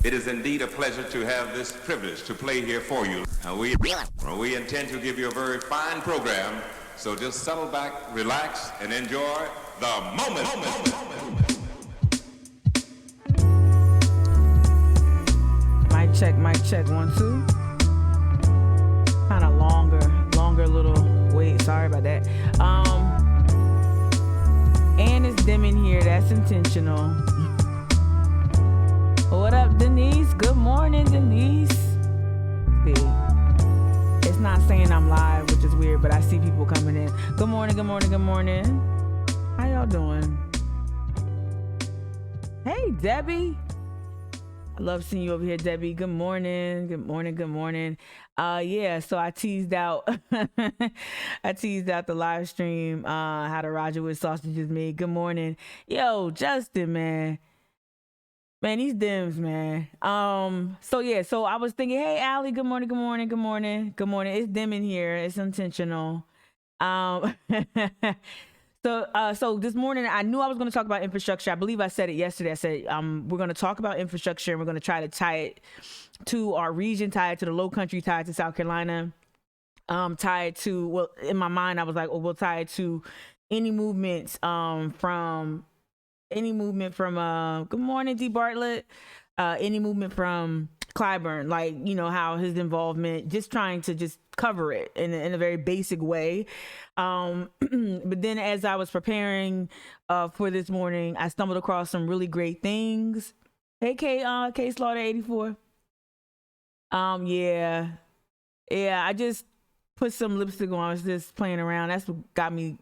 It is indeed a pleasure to have this privilege to play here for you. We intend to give you a very fine program, so just settle back, relax, and enjoy the moment. Mic check, 1, 2. Kind of longer little wait. Sorry about that. And it's dim in here. That's intentional. What up, Denise? Good morning, Denise. See, it's not saying I'm live, which is weird, but I see people coming in. Good morning, good morning, good morning. How y'all doing? Hey, Debbie. I love seeing you over here, Debbie. Good morning. Good morning. Good morning. Yeah, so I teased out the live stream, how the Roger with sausage is made. Good morning. Yo, Justin, man. Man, these dims, man. So I was thinking, hey, Allie, good morning, good morning, good morning, good morning. It's dim in here. It's intentional. So this morning, I knew I was going to talk about infrastructure. I believe I said it yesterday. I said, we're going to talk about infrastructure, and we're going to try to tie it to our region, tie it to the Low Country, tie it to South Carolina, tie it to, well, in my mind, I was like, we'll tie it to any movements from good morning, D. Bartlett, any movement from Clyburn, like, you know, how his involvement, just trying to just cover it in a very basic way. But then as I was preparing for this morning, I stumbled across some really great things. Hey, K Slaughter 84. Yeah, I just put some lipstick on. I was just playing around. That's what got me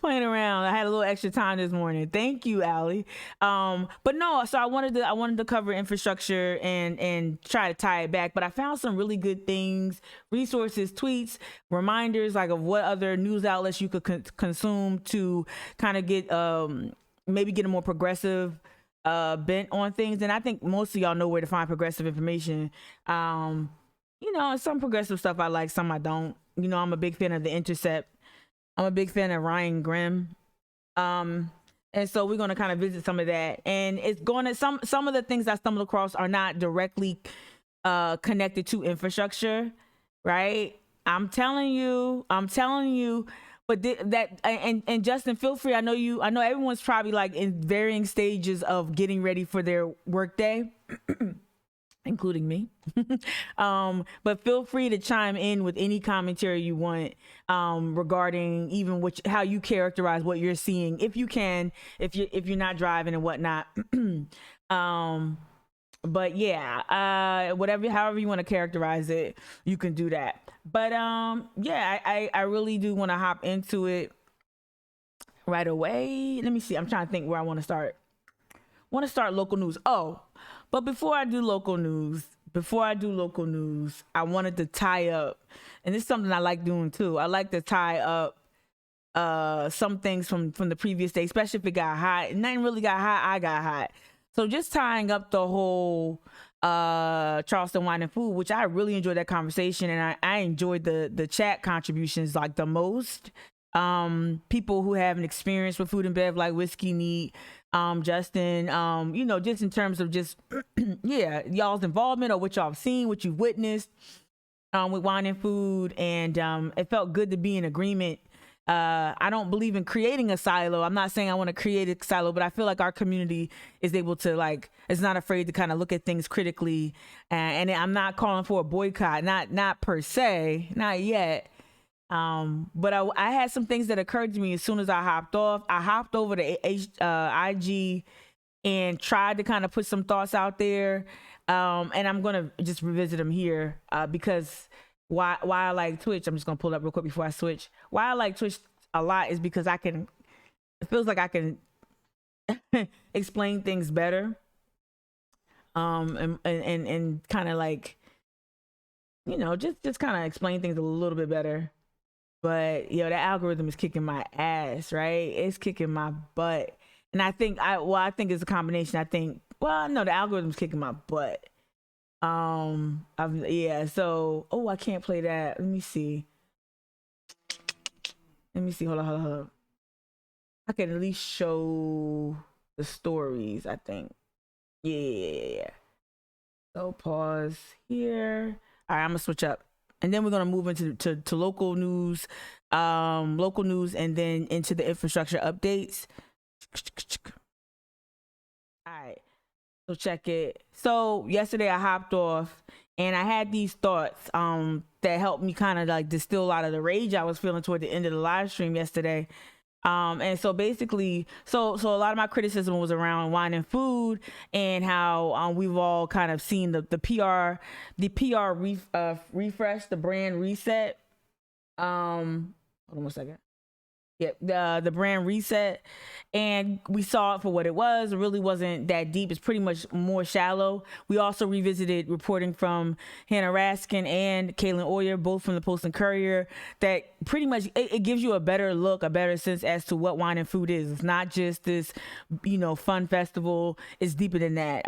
playing around. I had a little extra time this morning. Thank you, Allie. But no, so I wanted to cover infrastructure and try to tie it back. But I found some really good things, resources, tweets, reminders, like of what other news outlets you could consume to kind of get maybe get a more progressive bent on things. And I think most of y'all know where to find progressive information. You know, some progressive stuff I like, some I don't. You know, I'm a big fan of The Intercept. I'm a big fan of Ryan Grimm. And so we're going to kind of visit some of that. And it's going to, some of the things I stumbled across are not directly connected to infrastructure, right? I'm telling you, but and Justin, feel free. I know everyone's probably like in varying stages of getting ready for their workday. Including me. But feel free to chime in with any commentary you want regarding even how you characterize what you're seeing, if you can, if you're not driving and whatnot. But yeah, however you want to characterize it, you can do that. But yeah, I really do want to hop into it right away. Let me see. I'm trying to think where I want to start. Local news. Oh, but before I do local news, I wanted to tie up, and this is something I like doing too. I like to tie up some things from the previous day, especially if it got hot. Nothing really got hot, I got hot. So just tying up the whole Charleston Wine and Food, which I really enjoyed that conversation, and I enjoyed the chat contributions like the most. People who have an experience with food and bev, like Whiskey Neat, Justin, you know, just in terms of just yeah, y'all's involvement or what y'all have seen, what you've witnessed with wine and food, and it felt good to be in agreement. I don't believe in creating a silo. I'm not saying I want to create a silo, but I feel like our community is able to is not afraid to kind of look at things critically, and I'm not calling for a boycott, not per se, not yet. But I had some things that occurred to me as soon as I hopped off. I hopped over to IG and tried to kind of put some thoughts out there. And I'm going to just revisit them here because why I like Twitch. I'm just going to pull it up real quick before I switch. Why I like Twitch a lot is because it feels like I can explain things better. And kind of like, you know, just kind of explain things a little bit better. But the algorithm is kicking my ass, right? It's kicking my butt. And I think it's a combination. The algorithm's kicking my butt. So I can't play that. Let me see. Hold on. I can at least show the stories, I think. Yeah. So pause here. All right, I'm gonna switch up, and then we're gonna move into to local news, and then into the infrastructure updates. All right, so check it. So yesterday I hopped off, and I had these thoughts that helped me kind of like distill a lot of the rage I was feeling toward the end of the live stream yesterday. And so basically, so a lot of my criticism was around wine and food, and how we've all kind of seen the refresh, the brand reset. Hold on one second. Yep, the brand reset, and we saw it for what it was. It really wasn't that deep. It's pretty much more shallow. We also revisited reporting from Hannah Raskin and Kaylin Oyer, both from the Post and Courier, that pretty much it gives you a better look, a better sense as to what wine and food is. It's not just this, fun festival. It's deeper than that.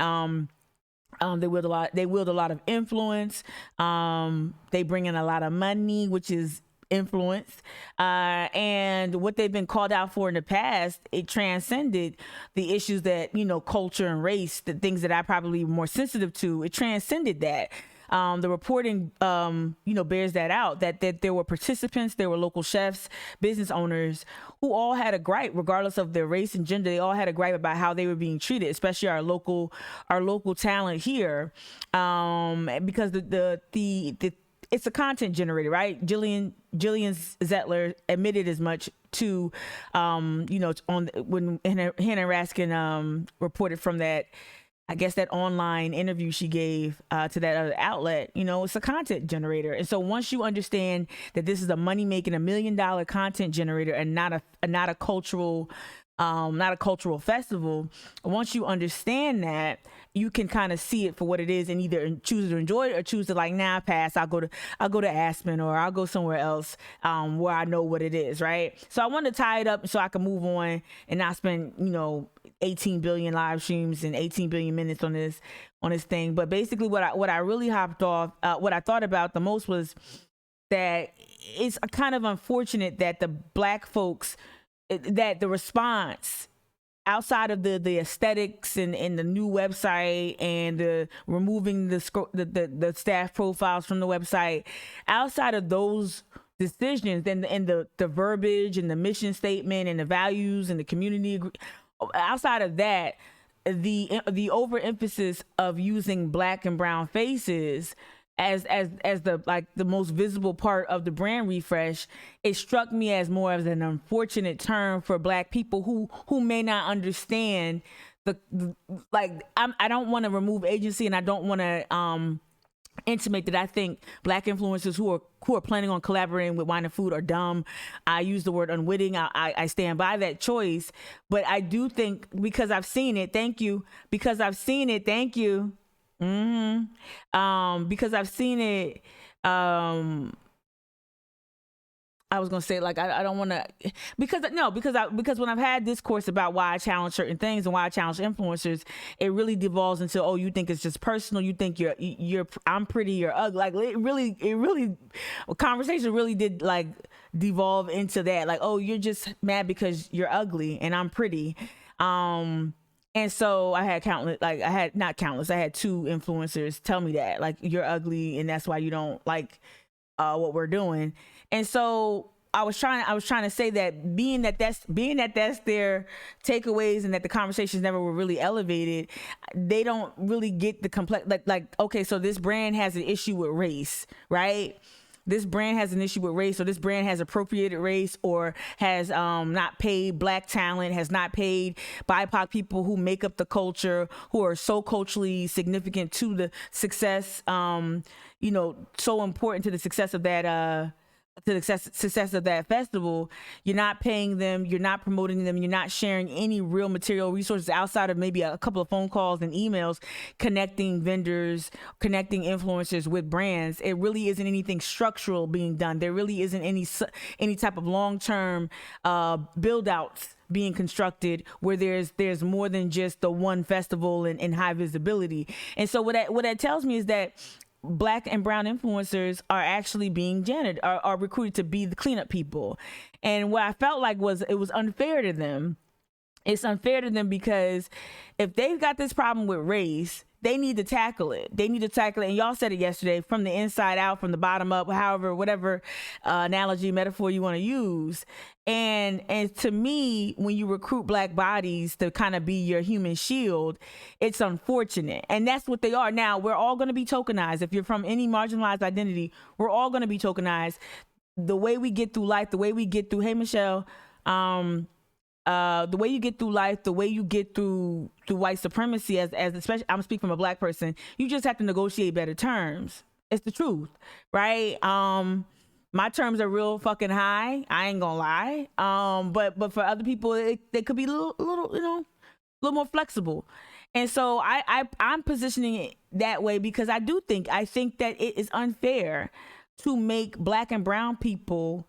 They wield a lot of influence. They bring in a lot of money, which is influence, and what they've been called out for in the past, it transcended the issues that, culture and race, the things that I probably more sensitive to. It transcended that. The reporting, bears that out, that there were participants, there were local chefs, business owners who all had a gripe, regardless of their race and gender. They all had a gripe about how they were being treated, especially our local talent here, because the it's a content generator, right? Jillian Zettler admitted as much to, when Hannah Raskin reported from that, I guess, that online interview she gave to that other outlet. It's a content generator. And so once you understand that this is a money-making, $1 million content generator, and not a cultural festival, once you understand that, you can kind of see it for what it is, and either choose to enjoy it or choose to pass. I'll go to Aspen, or I'll go somewhere else where I know what it is, right? So I want to tie it up so I can move on and not spend 18 billion live streams and 18 billion minutes on this thing. But basically, what I really hopped off, what I thought about the most was that it's kind of unfortunate that the Black folks, that the response, outside of the aesthetics and the new website and the removing the staff profiles from the website, outside of those decisions and the verbiage and the mission statement and the values and the community, outside of that, the overemphasis of using Black and brown faces as the most visible part of the brand refresh, it struck me as more of an unfortunate term for Black people who may not understand I don't want to remove agency, and I don't want to intimate that I think Black influencers who are planning on collaborating with wine and food are dumb. I use the word unwitting. I stand by that choice, but I do think, because I've seen it. Thank you. Because I've seen it. Thank you. Because I've seen it. I was gonna say, I don't want to, because when I've had discourse about why I challenge certain things and why I challenge influencers, it really devolves into, oh, you think it's just personal, you think you're I'm pretty, you're ugly. It really conversation really did devolve into that, oh, you're just mad because you're ugly and I'm pretty. And so I had I had 2 influencers tell me that, you're ugly and that's why you don't like what we're doing. And so I was trying to say that being that that's their takeaways, and that the conversations never were really elevated, they don't really get the complex, okay, so this brand has an issue with race, right? This brand has an issue with race, or this brand has appropriated race, or has not paid Black talent, has not paid BIPOC people who make up the culture, who are so culturally significant to the success, so important to the success of that success of that festival. You're not paying them, you're not promoting them, you're not sharing any real material resources outside of maybe a couple of phone calls and emails, connecting vendors, connecting influencers with brands. It really isn't anything structural being done. There really isn't any type of long-term build outs being constructed where there's more than just the one festival and high visibility. And so what that tells me is that Black and brown influencers are actually being are recruited to be the cleanup people. And what I felt like was it was unfair to them. It's unfair to them because if they've got this problem with race, they need to tackle it. They need to tackle it. And y'all said it yesterday, from the inside out, from the bottom up, however, whatever analogy, metaphor you want to use. And to me, when you recruit black bodies to kind of be your human shield, it's unfortunate. And that's what they are. Now, we're all going to be tokenized. If you're from any marginalized identity, we're all going to be tokenized. The way we get through life, the way we get through, hey, Michelle, the way you get through life, the way you get through white supremacy, as especially, I'm speaking from a black person, you just have to negotiate better terms. It's the truth, right? My terms are real fucking high. I ain't gonna lie. But for other people, they could be a little, you know, a little more flexible. And so I'm positioning it that way because I think that it is unfair to make black and brown people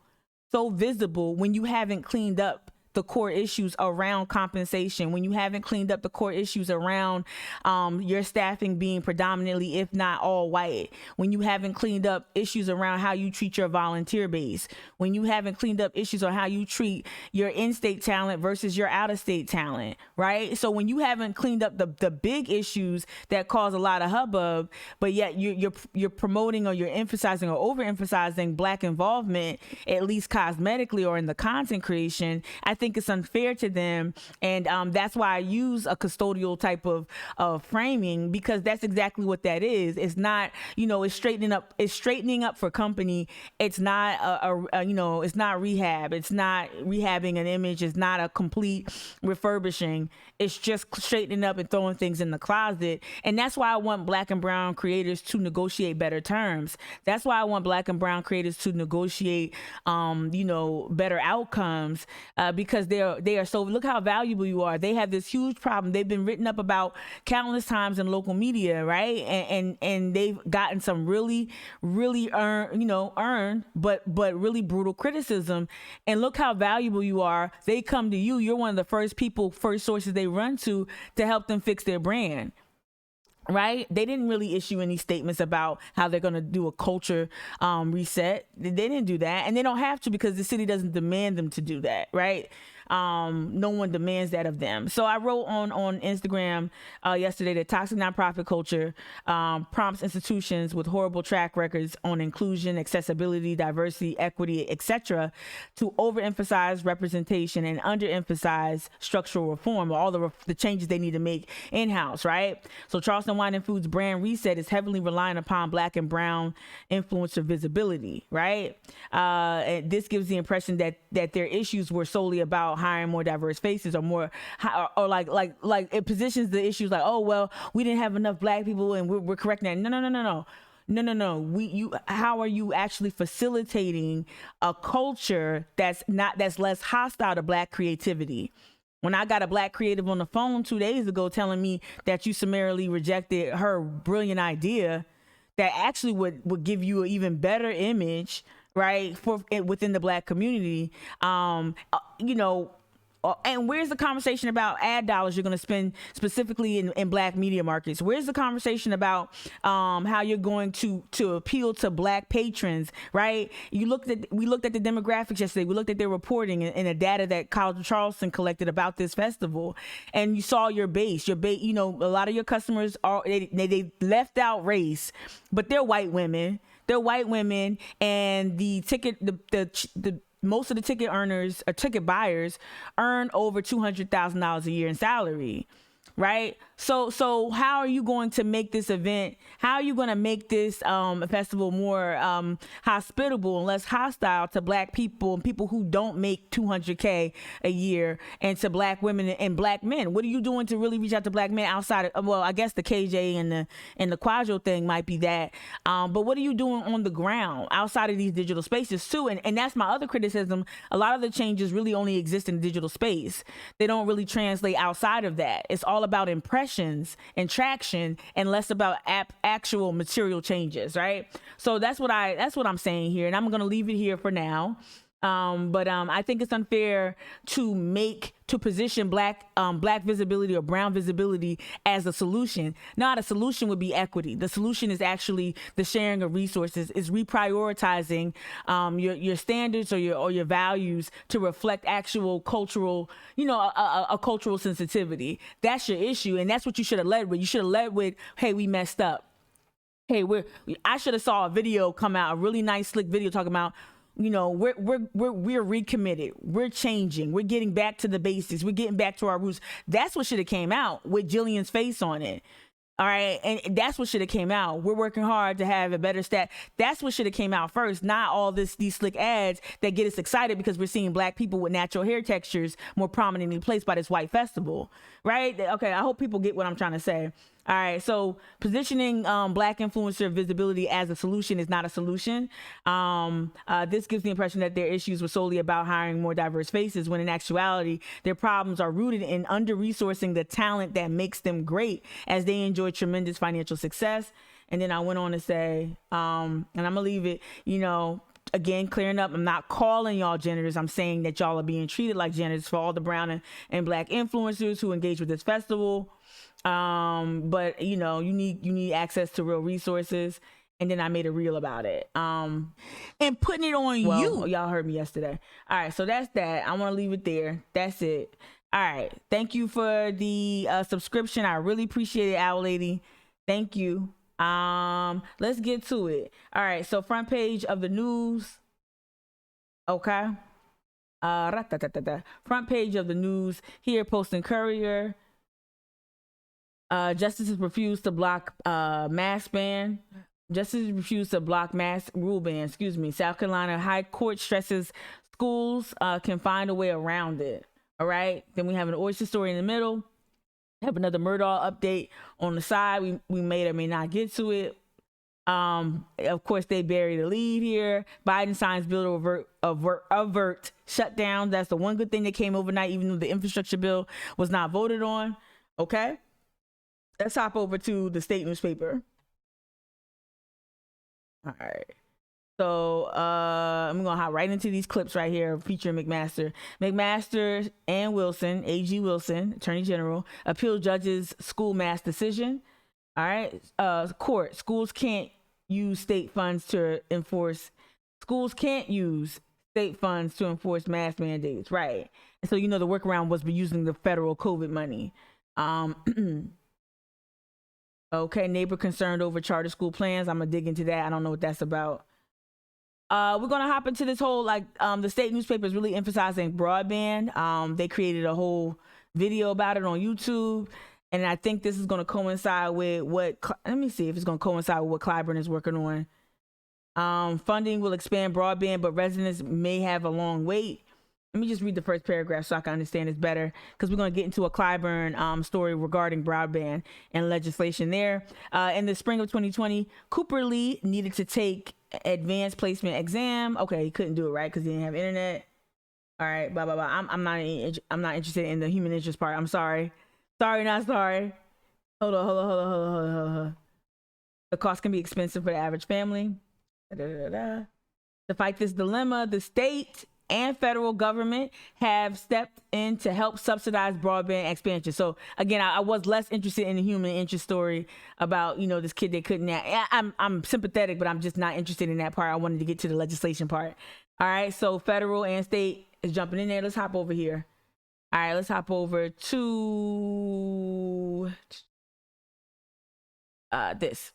so visible when you haven't cleaned up the core issues around compensation, when you haven't cleaned up the core issues around your staffing being predominantly, if not all white, when you haven't cleaned up issues around how you treat your volunteer base, when you haven't cleaned up issues on how you treat your in-state talent versus your out-of-state talent, right? So when you haven't cleaned up the big issues that cause a lot of hubbub, but yet you're promoting or you're emphasizing or overemphasizing black involvement, at least cosmetically or in the content creation, I think it's unfair to them. And that's why I use a custodial type of framing, because that's exactly what that is. It's not, you know, it's straightening up for company. It's not it's not rehab. It's not rehabbing an image. It's not a complete refurbishing. It's just straightening up and throwing things in the closet. And that's why I want black and brown creators to negotiate better terms. That's why I want black and brown creators to negotiate, better outcomes, because they are so, look how valuable you are. They have this huge problem. They've been written up about countless times in local media, right? And they've gotten some really, really earned, but really brutal criticism. And look how valuable you are. They come to you. You're one of the first sources they run to help them fix their brand. Right? They didn't really issue any statements about how they're going to do a culture reset. They didn't do that. And they don't have to, because the city doesn't demand them to do that. Right? No one demands that of them. So I wrote on Instagram yesterday that toxic nonprofit culture prompts institutions with horrible track records on inclusion, accessibility, diversity, equity, etc., to overemphasize representation and underemphasize structural reform, or all the changes they need to make in-house, right? So Charleston Wine and Foods brand reset is heavily relying upon black and brown influencer visibility, right? And this gives the impression that their issues were solely about hiring more diverse faces, or like it positions the issues like, oh, well, we didn't have enough black people and we're correcting that. No. How are you actually facilitating a culture that's less hostile to black creativity? When I got a black creative on the phone 2 days ago telling me that you summarily rejected her brilliant idea that actually would give you an even better image, right, within the black community, and where's the conversation about ad dollars you're going to spend specifically in black media markets? Where's the conversation about how you're going to appeal to black patrons, right? We looked at the demographics yesterday. We looked at their reporting and the data that College of Charleston collected about this festival, and you saw your base. A lot of your customers they left out race, but they're white women. They're white women, and the most of the ticket earners or ticket buyers earn over $200,000 a year in salary, right? So how are you going to make this event? How are you going to make this festival more hospitable and less hostile to black people and people who don't make $200K a year, and to black women and black men? What are you doing to really reach out to black men outside of, well, I guess the KJ and the Quadro thing might be that, but what are you doing on the ground outside of these digital spaces too? And that's my other criticism. A lot of the changes really only exist in the digital space. They don't really translate outside of that. It's all about impressions and traction, and less about actual material changes, right? So that's what I'm saying here, and I'm going to leave it here for now. But I think it's unfair to position black visibility or brown visibility as a solution. Not a solution would be equity. The solution is actually the sharing of resources, is reprioritizing your standards or your values to reflect actual cultural, a cultural sensitivity. That's your issue, and that's what you should have led with. You should have led with, hey, we messed up. Hey, I should have saw a video come out, a really nice, slick video talking about, we're recommitted. We're changing. We're getting back to the basics. We're getting back to our roots. That's what should have came out with Jillian's face on it. All right. And that's what should have came out. We're working hard to have a better stat. That's what should have came out first, not all these slick ads that get us excited because we're seeing black people with natural hair textures more prominently placed by this white festival. Right. Okay. I hope people get what I'm trying to say. All right, so positioning black influencer visibility as a solution is not a solution. This gives the impression that their issues were solely about hiring more diverse faces, when in actuality, their problems are rooted in under-resourcing the talent that makes them great, as they enjoy tremendous financial success. And then I went on to say, and I'm gonna leave it, again, clearing up, I'm not calling y'all janitors. I'm saying that y'all are being treated like janitors for all the brown and black influencers who engage with this festival. But you need access to real resources. And then I made a reel about it. And putting it on you. Y'all heard me yesterday. All right. So that's that. I want to leave it there. That's it. All right. Thank you for the subscription. I really appreciate it, Owl Lady. Thank you. Let's get to it. All right. So front page of the news. Okay. Front page of the news here, Post and Courier. Justices refused to block mask ban. Justices refused to block mask rule ban. South Carolina High Court stresses schools can find a way around it. All right. Then we have an oyster story in the middle. Have another Murdaugh update on the side. We may or may not get to it. Of course, they bury the lead here. Biden signs bill to avert shutdown. That's the one good thing that came overnight, even though the infrastructure bill was not voted on. Okay. Let's hop over to the state newspaper. All right. So I'm going to hop right into these clips right here featuring McMaster. McMaster and Wilson, A.G. Wilson, Attorney General, appeal judge's school mask decision. All right. Court, schools can't use state funds to enforce. Schools can't use state funds to enforce mask mandates. Right. And so, the workaround was using the federal COVID money. Okay, neighbor concerned over charter school plans. I'm gonna dig into that. I don't know what that's about. We're gonna hop into this whole the state newspaper is really emphasizing broadband. They created a whole video about it on YouTube, and I think this is gonna coincide with what. Let me see if it's gonna coincide with what Clyburn is working on. Funding will expand broadband, but residents may have a long wait. Let me just read the first paragraph so I can understand this better, because we're going to get into a Clyburn story regarding broadband and legislation there. In the spring of 2020, Cooper Lee needed to take advanced placement exam. Okay, he couldn't do it, right, because he didn't have internet. All right, blah, blah, blah. I'm not interested in the human interest part. I'm sorry. Not sorry. Hold on. The cost can be expensive for the average family. To fight this dilemma, the state and federal government have stepped in to help subsidize broadband expansion. So again, I was less interested in the human interest story about, this kid that couldn't. I'm sympathetic, but I'm just not interested in that part. I wanted to get to the legislation part. All right. So federal and state is jumping in there. Let's hop over here. All right. Let's hop over to this.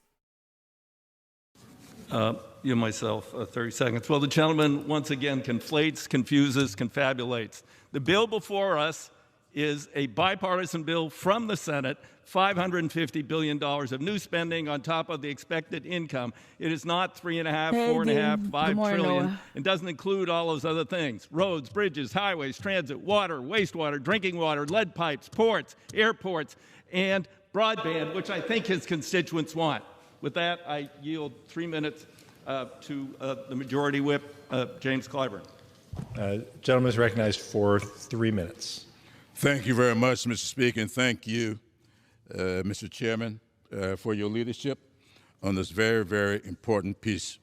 Myself, 30 seconds. Well, the gentleman once again conflates, confuses, confabulates. The bill before us is a bipartisan bill from the Senate, $550 billion of new spending on top of the expected income. It is not $3.5, $4.5, $5 trillion. It doesn't include all those other things: roads, bridges, highways, transit, water, wastewater, drinking water, lead pipes, ports, airports, and broadband, which I think his constituents want. With that, I yield 3 minutes to the Majority Whip, James Clyburn. Gentleman is recognized for 3 minutes. Thank you very much, Mr. Speaker, and thank you, Mr. Chairman, for your leadership on this very, very important piece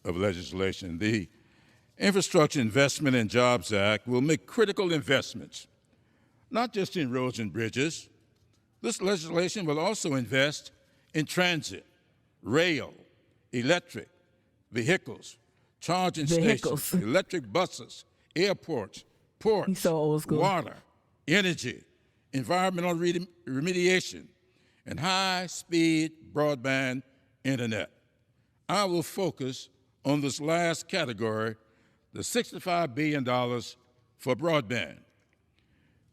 of legislation. The Infrastructure Investment and Jobs Act will make critical investments, not just in roads and bridges. This legislation will also invest in transit, rail, electric vehicles, charging stations, electric buses, airports, ports, so old school. water, energy, environmental remediation, and high-speed broadband internet. I will focus on this last category, the $65 billion for broadband.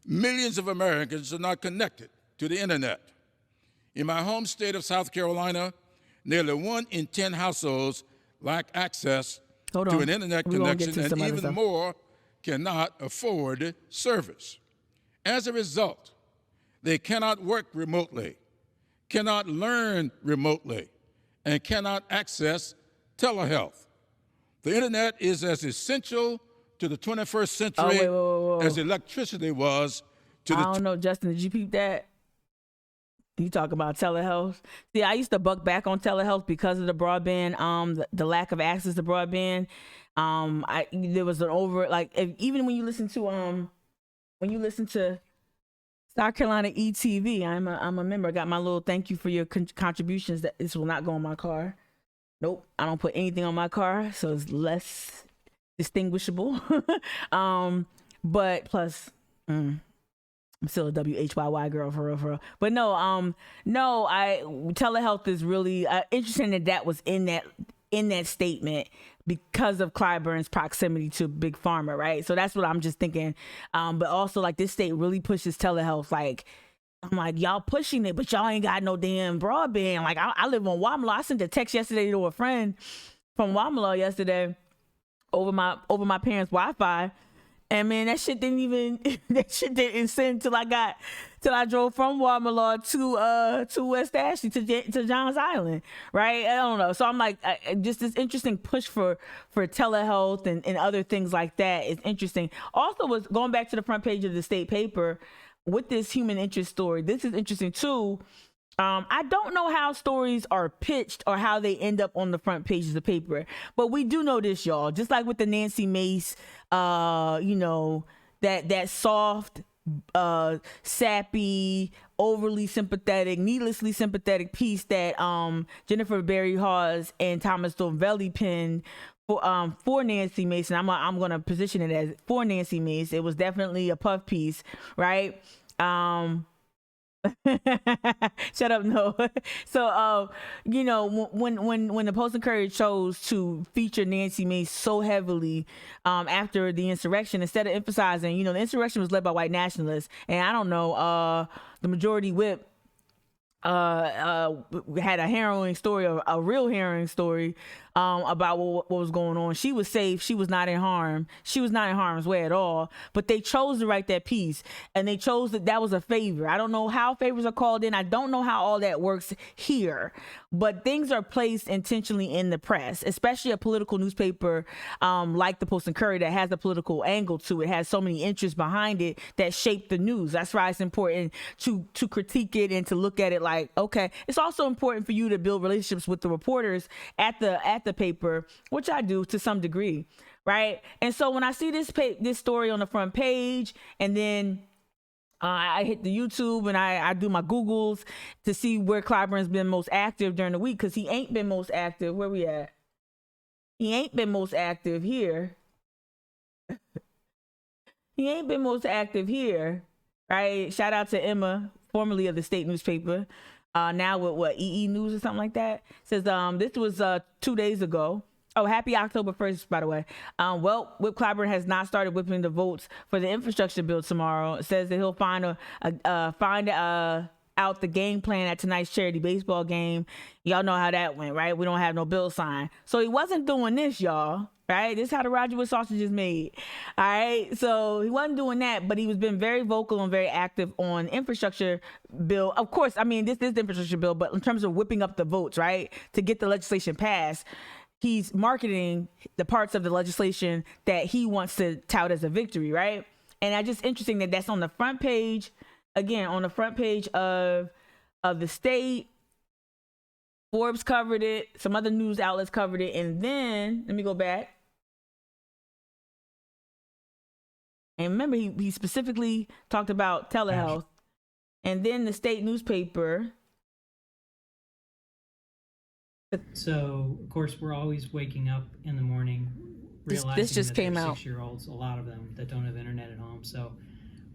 Millions of Americans are not connected to the internet. In my home state of South Carolina, nearly 1 in 10 households lack access to an internet connection, and even more cannot afford service. As a result, they cannot work remotely, cannot learn remotely, and cannot access telehealth. The internet is as essential to the 21st century as electricity was to the... I don't know, Justin, did you peep that? You talk about telehealth. See, I used to buck back on telehealth because of the broadband, the lack of access to broadband. There was an even when you listen to South Carolina ETV, I'm a member. I got my little thank you for your contributions. That this will not go in my car. Nope, I don't put anything on my car, so it's less distinguishable. But plus, I'm still a WHYY girl for real. But no, telehealth is really interesting that was in that statement because of Clyburn's proximity to Big Pharma, right? So that's what I'm just thinking. But also, like, this state really pushes telehealth. Like, I'm like, y'all pushing it, but y'all ain't got no damn broadband. Like, I live on Wamala. I sent a text yesterday to a friend from Wamala yesterday over my parents' Wi-Fi. And man, that shit didn't send till I drove from Wamala to West Ashley to Johns Island, right? I don't know. So I'm like, just this interesting push for telehealth and other things like that is interesting. Also, was going back to the front page of the state paper with this human interest story. This is interesting too. I don't know how stories are pitched or how they end up on the front pages of the paper, but we do know this, y'all. Just like with the Nancy Mace, that soft, sappy, overly sympathetic, needlessly sympathetic piece that Jennifer Berry Hawes and Thomas Dovelli penned for Nancy Mace. And I'm gonna position it as for Nancy Mace. It was definitely a puff piece, right? Shut up, no. So when the Post and Courier chose to feature Nancy Mace so heavily after the insurrection, instead of emphasizing, the insurrection was led by white nationalists, and I don't know, the majority whip had a harrowing story, a real harrowing story about what was going on. She was safe. She was not in harm. She was not in harm's way at all. But they chose to write that piece, and they chose that was a favor. I don't know how favors are called in. I don't know how all that works here, but things are placed intentionally in the press, especially a political newspaper like the Post and Courier that has a political angle to it, has so many interests behind it that shape the news. That's why it's important to critique it and to look at it like, okay. It's also important for you to build relationships with the reporters at the paper, which I do to some degree, right? And so when I see this story on the front page, and then I hit the YouTube and I do my Googles to see where Clyburn's been most active during the week, because he ain't been most active. Where we at? He ain't been most active here. He ain't been most active here, right? Shout out to Emma, formerly of the state newspaper, now with EE News or something like that. Says this was 2 days ago. Oh, happy October 1st, by the way. Whip Clyburn has not started whipping the votes for the infrastructure bill tomorrow. It says that he'll find out the game plan at tonight's charity baseball game. Y'all know how that went, right? We don't have no bill sign. So he wasn't doing this, y'all. Right? This is how the Roger with sausage is made. All right. So he wasn't doing that, but he was been very vocal and very active on infrastructure bill. Of course, I mean, this is the infrastructure bill, but in terms of whipping up the votes, right, to get the legislation passed, he's marketing the parts of the legislation that he wants to tout as a victory, right? And it's just interesting that that's on the front page, again, on the front page of the state. Forbes covered it. Some other news outlets covered it. And then, let me go back. And remember, he specifically talked about telehealth. And then the state newspaper. So, of course, we're always waking up in the morning realizing this just that came there's out. 6-year-olds, a lot of them, that don't have internet at home. So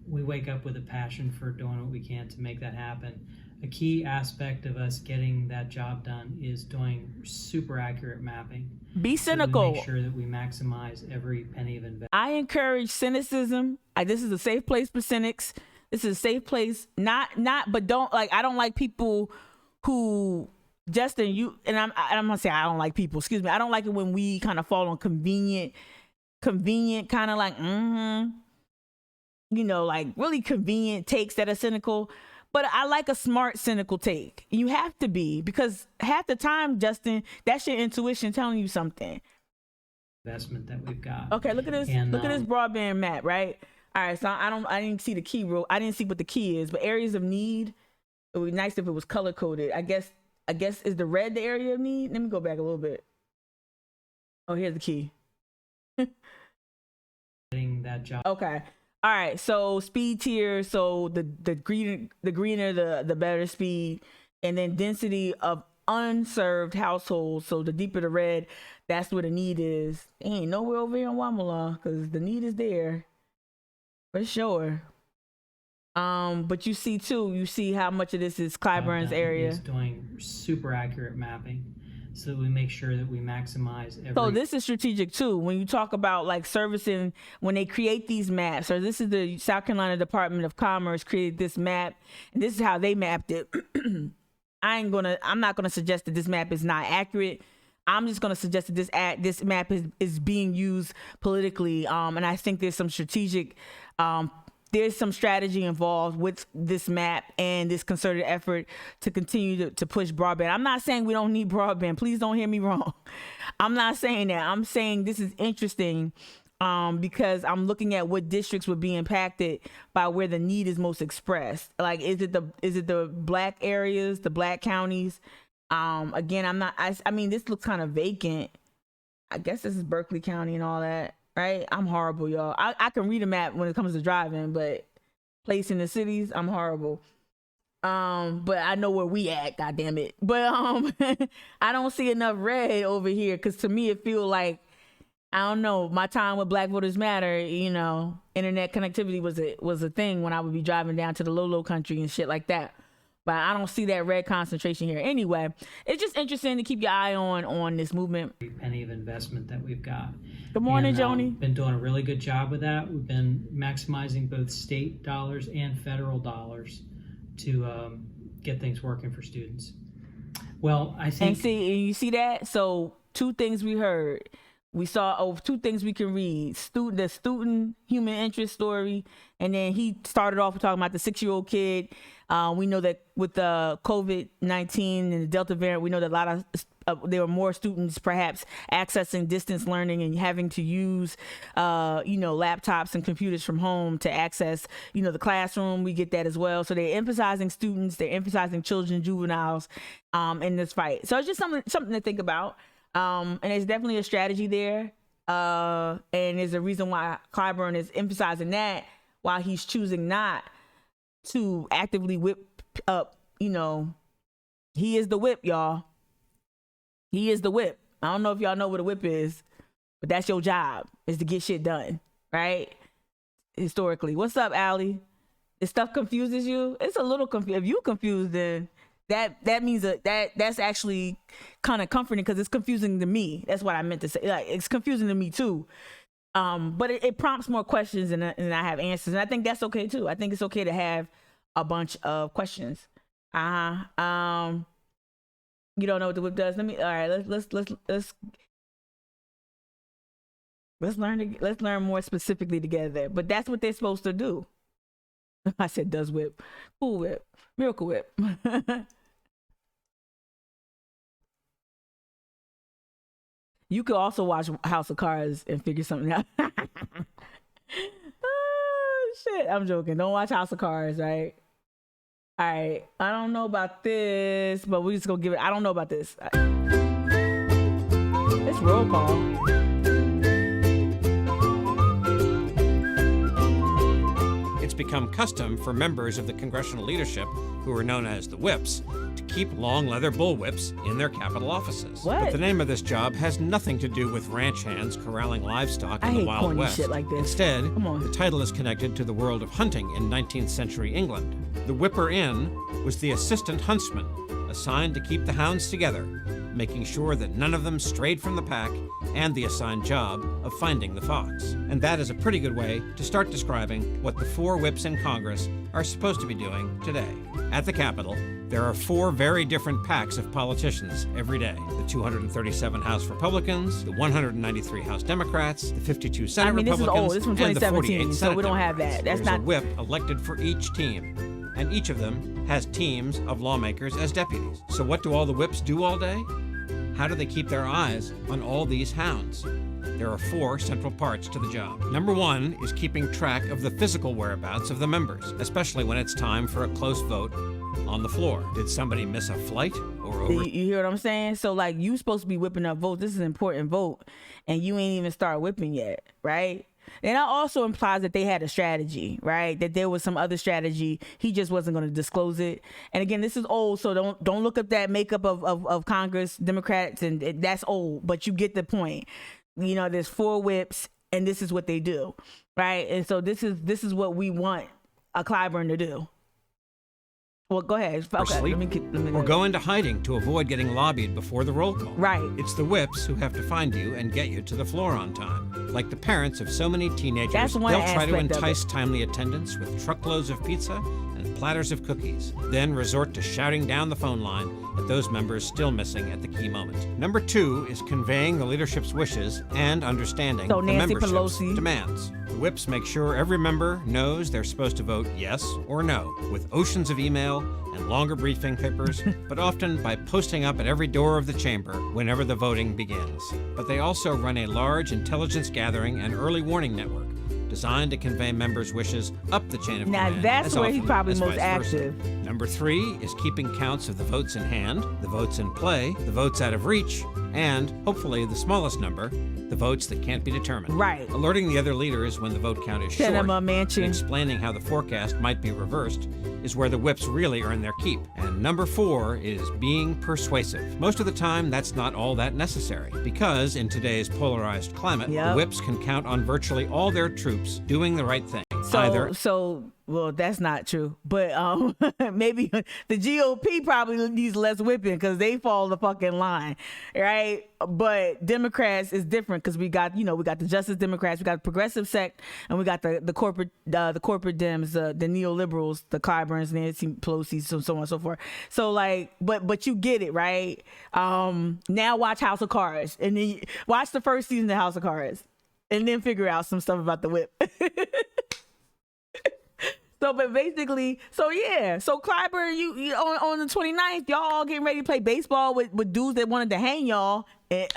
we wake up with a passion for doing what we can to make that happen. A key aspect of us getting that job done is doing super accurate mapping. Be So we cynical. make sure that we maximize every penny of investment. I encourage cynicism. This is a safe place for cynics. This is a safe place. But don't like. I don't like people who, Justin, you and I'm gonna say I don't like people. Excuse me. I don't like it when we kind of fall on convenient, kind of like, like really convenient takes that are cynical. But I like a smart, cynical take. You have to be, because half the time, Justin, that's your intuition telling you something. Investment that we've got. Okay, look at this. And, look at this broadband map, right? All right, so I didn't see the key rule. I didn't see what the key is, but areas of need. It would be nice if it was color coded. I guess is the red the area of need? Let me go back a little bit. Oh, here's the key. Getting that job. Okay. All right, so speed tier, so the greener the better speed, and then density of unserved households. So the deeper the red, that's where the need is. Ain't nowhere over here in Wamala because the need is there for sure. But you see how much of this is Clyburn's area. Is doing super accurate mapping, so that we make sure that we maximize every. So this is strategic too. When you talk about like servicing, when they create these maps, or this is the South Carolina Department of Commerce created this map, and this is how they mapped it. I'm not gonna suggest that this map is not accurate. I'm just gonna suggest that this map is being used politically. And I think there's some strategic, there's some strategy involved with this map and this concerted effort to continue to push broadband. I'm not saying we don't need broadband. Please don't hear me wrong. I'm not saying that. I'm saying this is interesting because I'm looking at what districts would be impacted by where the need is most expressed. Like, is it the black areas, the black counties? Again, I mean, this looks kind of vacant. I guess this is Berkeley County and all that. Right? I'm horrible, y'all. I can read a map when it comes to driving, but placing the cities, I'm horrible. But I know where we at, goddamn it. But I don't see enough red over here, because to me it feel like, I don't know, my time with Black Voters Matter, internet connectivity was a thing when I would be driving down to the low country and shit like that. But I don't see that red concentration here. Anyway, it's just interesting to keep your eye on this movement. Every penny of investment that we've got. Good morning, And, Joni. Been doing a really good job with that. We've been maximizing both state dollars and federal dollars to get things working for students. Well, I think. And you see that? So 2 things we heard. We saw 2 things we can read. The student human interest story, and then he started off talking about the 6-year-old kid. We know that with the COVID-19 and the Delta variant, we know that a lot of there were more students perhaps accessing distance learning and having to use, laptops and computers from home to access, the classroom. We get that as well. So they're emphasizing students, they're emphasizing children, juveniles, in this fight. So it's just something to think about. And there's definitely a strategy there. And there's a reason why Clyburn is emphasizing that, while he's choosing not to actively whip up, he is the whip, y'all. He is the whip. I don't know if y'all know what a whip is, but that's your job, is to get shit done, right? Historically. What's up, Allie? This stuff confuses you? It's a little confused. If you confused, then that means that's actually kind of comforting, because it's confusing to me. That's what I meant to say. Like, it's confusing to me too. But it prompts more questions and I have answers. And I think that's okay too. I think it's okay to have a bunch of questions. You don't know what the whip does? All right, let's learn more specifically together. But that's what they're supposed to do. I said does whip. Cool whip. Miracle whip. You could also watch House of Cards and figure something out. Oh, shit. I'm joking. Don't watch House of Cards, right? All right. I don't know about this, but we're just going to give it. I don't know about this. It's roll call. it's become custom for members of the congressional leadership, who are known as the whips, to keep long leather bullwhips in their Capitol offices. What? But the name of this job has nothing to do with ranch hands corralling livestock I in the hate Wild corny West. shit like this. Instead, Come on. the title is connected to the world of hunting in 19th century England. The whipper-in was the assistant huntsman, assigned to keep the hounds together, making sure that none of them strayed from the pack, and the assigned job of finding the fox. And that is a pretty good way to start describing what the 4 whips in Congress are supposed to be doing today. At the Capitol, there are 4 very different packs of politicians every day. The 237 House Republicans, the 193 House Democrats, the 52 Senate this is Republicans, old. This is from and the 2017, 48 so Senate we don't have Democrats. that. That's There's not- a whip elected for each team, and each of them has teams of lawmakers as deputies. So what do all the whips do all day? How do they keep their eyes on all these hounds? There are 4 central parts to the job. Number 1 is keeping track of the physical whereabouts of the members, especially when it's time for a close vote on the floor. Did somebody miss a flight or over? You hear what I'm saying? So like, you supposed to be whipping up votes. This is an important vote, and you ain't even start whipping yet, right? And that also implies that they had a strategy, right? That there was some other strategy. He just wasn't going to disclose it. And again, this is old, so don't look up that makeup of Congress Democrats, and that's old. But you get the point. You know, there's 4 whips, and this is what they do, right? And so this is what we want a Clyburn to do. Well, go ahead. Okay, sleep, let me or go into hiding to avoid getting lobbied before the roll call. Right. It's the whips who have to find you and get you to the floor on time. Like the parents of so many teenagers, That's one they'll try to aspect of entice it. timely attendance with truckloads of pizza and platters of cookies, then resort to shouting down the phone line at those members still missing at the key moment. Number 2 is conveying the leadership's wishes and understanding So the Nancy membership's Pelosi. demands. The whips make sure every member knows they're supposed to vote yes or no, with oceans of email and longer briefing papers, but often by posting up at every door of the chamber whenever the voting begins. But they also run a large intelligence gathering and early warning network designed to convey members' wishes up the chain of Now, command. that's as where he's often probably as most vice versa. active. Number 3 is keeping counts of the votes in hand, the votes in play, the votes out of reach, and, hopefully the smallest number, the votes that can't be determined. Right. Alerting the other leaders when the vote count is short, Cinema and Mansion. explaining how the forecast might be reversed is where the whips really earn their keep. And number 4 is being persuasive. Most of the time, that's not all that necessary, because in today's polarized climate, the Yep. whips can count on virtually all their troops doing the right thing. Either Well, that's not true. But maybe the GOP probably needs less whipping because they fall the fucking line, right? But Democrats is different because we got the Justice Democrats, we got the progressive sect, and we got the corporate Dems, the neoliberals, the Clyburns, Nancy Pelosi, so on and so forth. So like, but you get it, right? Now watch House of Cards, and then watch the first season of House of Cards, and then figure out some stuff about the whip. So, but basically, so Clyburn, you on the 29th, y'all all getting ready to play baseball with dudes that wanted to hang y'all. And,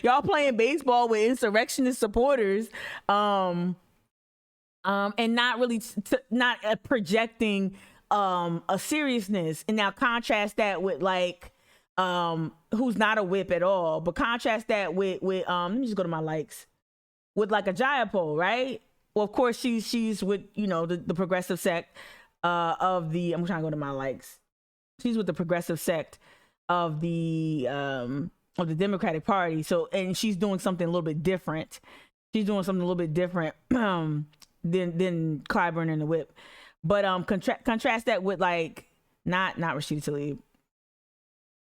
y'all playing baseball with insurrectionist supporters, and not really not projecting a seriousness. And now contrast that with like who's not a whip at all, but contrast that with let me just go to my likes, with like a Jayapal, right? Well, of course, she's with, the progressive sect of the, I'm trying to go to my likes. She's with the progressive sect of the Democratic Party. So, and she's doing something a little bit different. She's doing something a little bit different than Clyburn and the whip. But contrast that with like, not Rashida Tlaib,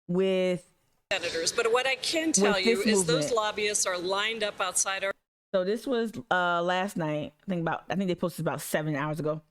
with senators. But what I can tell you is those lobbyists are lined up outside our. So this was last night. I think they posted about 7 hours ago.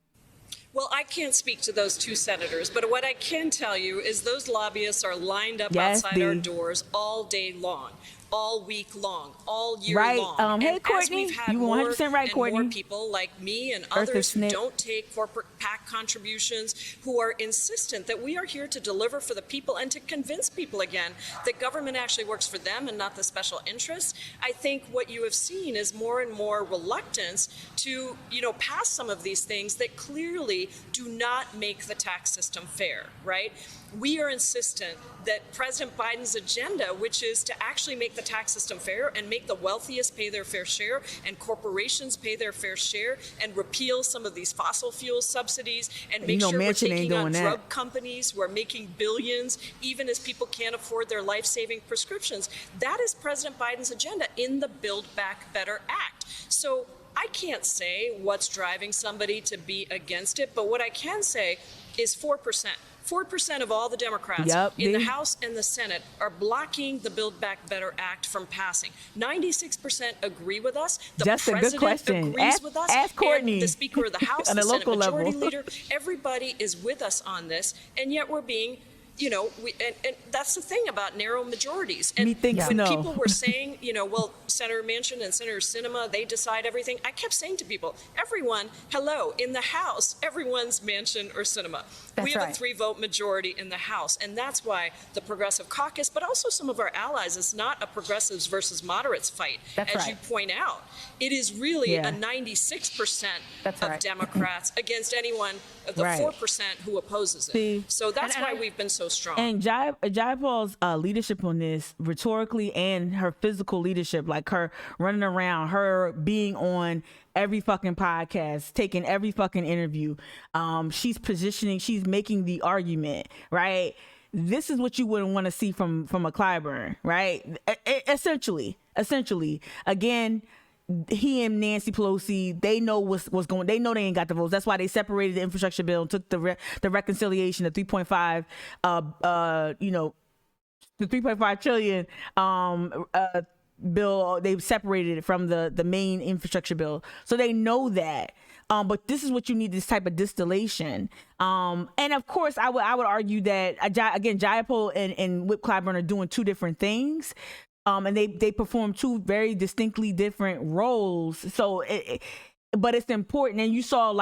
Well, I can't speak to those 2 senators, but what I can tell you is those lobbyists are lined up outside our doors all day long, all week long, all year long. Hey, and Courtney, as we've had you more 100% right, and Courtney. more people like me and others who don't take corporate PAC contributions, who are insistent that we are here to deliver for the people and to convince people again that government actually works for them and not the special interests. I think what you have seen is more and more reluctance to, pass some of these things that clearly do not make the tax system fair, right? We are insistent that President Biden's agenda, which is to actually make the the tax system fair and make the wealthiest pay their fair share and corporations pay their fair share and repeal some of these fossil fuel subsidies and make sure we're taking on drug companies who are making billions even as people can't afford their life-saving prescriptions. That is President Biden's agenda in the Build Back Better Act. So I can't say what's driving somebody to be against it, but what I can say is 4%. 4% of all the Democrats in the House and the Senate are blocking the Build Back Better Act from passing. 96% agree with us. The president agrees with us. Ask Courtney. And the Speaker of the House, the Senate Majority Leader, everybody is with us on this, and yet we're being and that's the thing about narrow majorities. And when people were saying, well, Senator Manchin and Senator Sinema, they decide everything. I kept saying to people, everyone, hello, in the House, everyone's Manchin or Sinema. We have a 3-vote majority in the House. And that's why the Progressive Caucus, but also some of our allies, is not a progressives versus moderates fight, as you point out. It is really a 96% of Democrats against anyone of the 4% who opposes it. So that's why we've been so strong. And Jayapal's leadership on this, rhetorically and her physical leadership, like her running around, her being on every fucking podcast, taking every fucking interview. She's positioning, she's making the argument, right? This is what you wouldn't want to see from a Clyburn, right? Essentially, again, he and Nancy Pelosi, they know what's going. They know they ain't got the votes. That's why they separated the infrastructure bill and took the reconciliation, the 3.5, the 3.5 trillion bill. They separated it from the main infrastructure bill, so they know that. But this is what you need, this type of distillation. And of course, I would argue that again, Jayapal and Whip Clyburn are doing two different things. And they perform two very distinctly different roles. So, but it's important. And you saw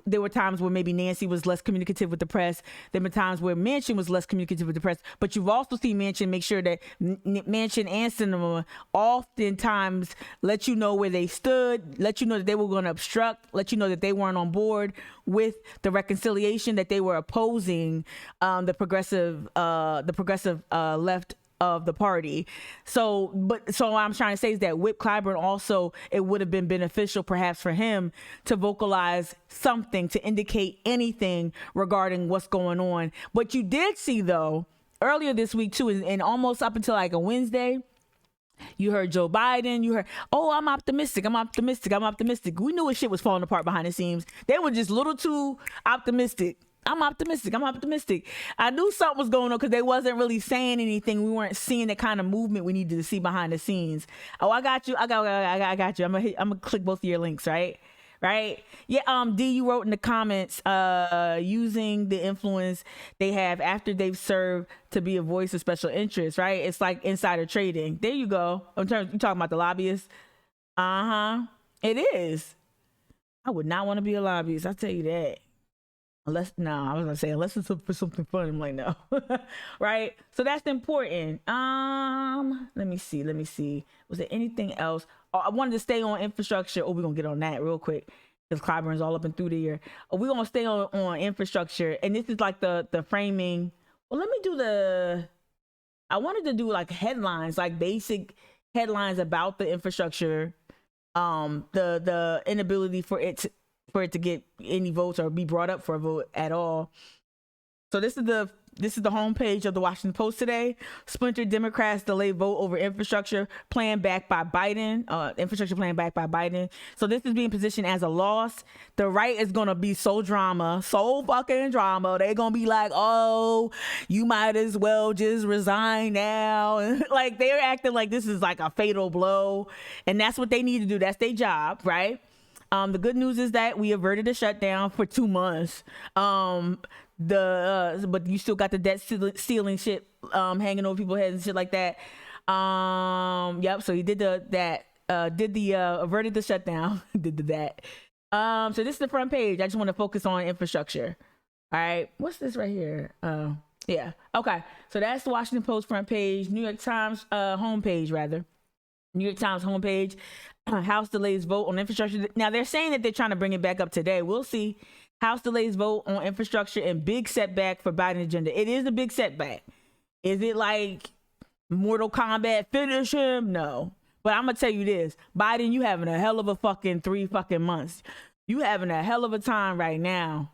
there were times where maybe Nancy was less communicative with the press. There were times where Manchin was less communicative with the press. But you've also seen Manchin make sure that Manchin and Sinema oftentimes let you know where they stood, let you know that they were going to obstruct, let you know that they weren't on board with the reconciliation, that they were opposing the progressive left of the party. So what I'm trying to say is that Whip Clyburn also, it would have been beneficial perhaps for him to vocalize something, to indicate anything regarding what's going on. What you did see though earlier this week too, and almost up until like a Wednesday, you heard Joe Biden, you heard, I'm optimistic. We knew his shit was falling apart behind the scenes. They were just a little too optimistic. I'm optimistic. I knew something was going on because they wasn't really saying anything. We weren't seeing the kind of movement we needed to see behind the scenes. Oh, I got you. I got you. I'm gonna click both of your links, right? Yeah. D, you wrote in the comments, using the influence they have after they've served to be a voice of special interest, right? It's like insider trading. There you go. You talking about the lobbyists? It is. I would not want to be a lobbyist. I'll tell you that. Unless it's for something fun. I'm like, no. Right? So that's important. Let me see. Was there anything else? I wanted to stay on infrastructure. We're going to get on that real quick because Clyburn's all up and through the year. We're going to stay on infrastructure. And this is like the framing. Well, let me do I wanted to do like headlines, like basic headlines about the infrastructure. The inability for it to get any votes or be brought up for a vote at all. So this is the homepage of the Washington Post today. Splintered Democrats delay vote over infrastructure plan backed by Biden. Infrastructure plan backed by Biden. So this is being positioned as a loss. The right is going to be so fucking drama. They're going to be like, oh, you might as well just resign now. Like they're acting like this is like a fatal blow. And that's what they need to do. That's their job, right? The good news is that we averted a shutdown for 2 months. But you still got the debt ceiling shit hanging over people's heads and shit like that. Yep. So he did averted the shutdown. did that. So this is the front page. I just want to focus on infrastructure. All right. What's this right here? Yeah. Okay. So that's the Washington Post front page. New York Times homepage rather. New York Times homepage. House delays vote on infrastructure. Now they're saying that they're trying to bring it back up today. We'll see. House delays vote on infrastructure and big setback for Biden agenda. It is a big setback. Is it like Mortal Kombat, finish him. No. But I'm gonna tell you this, Biden, you having a hell of a fucking 3 fucking months. You having a hell of a time right now.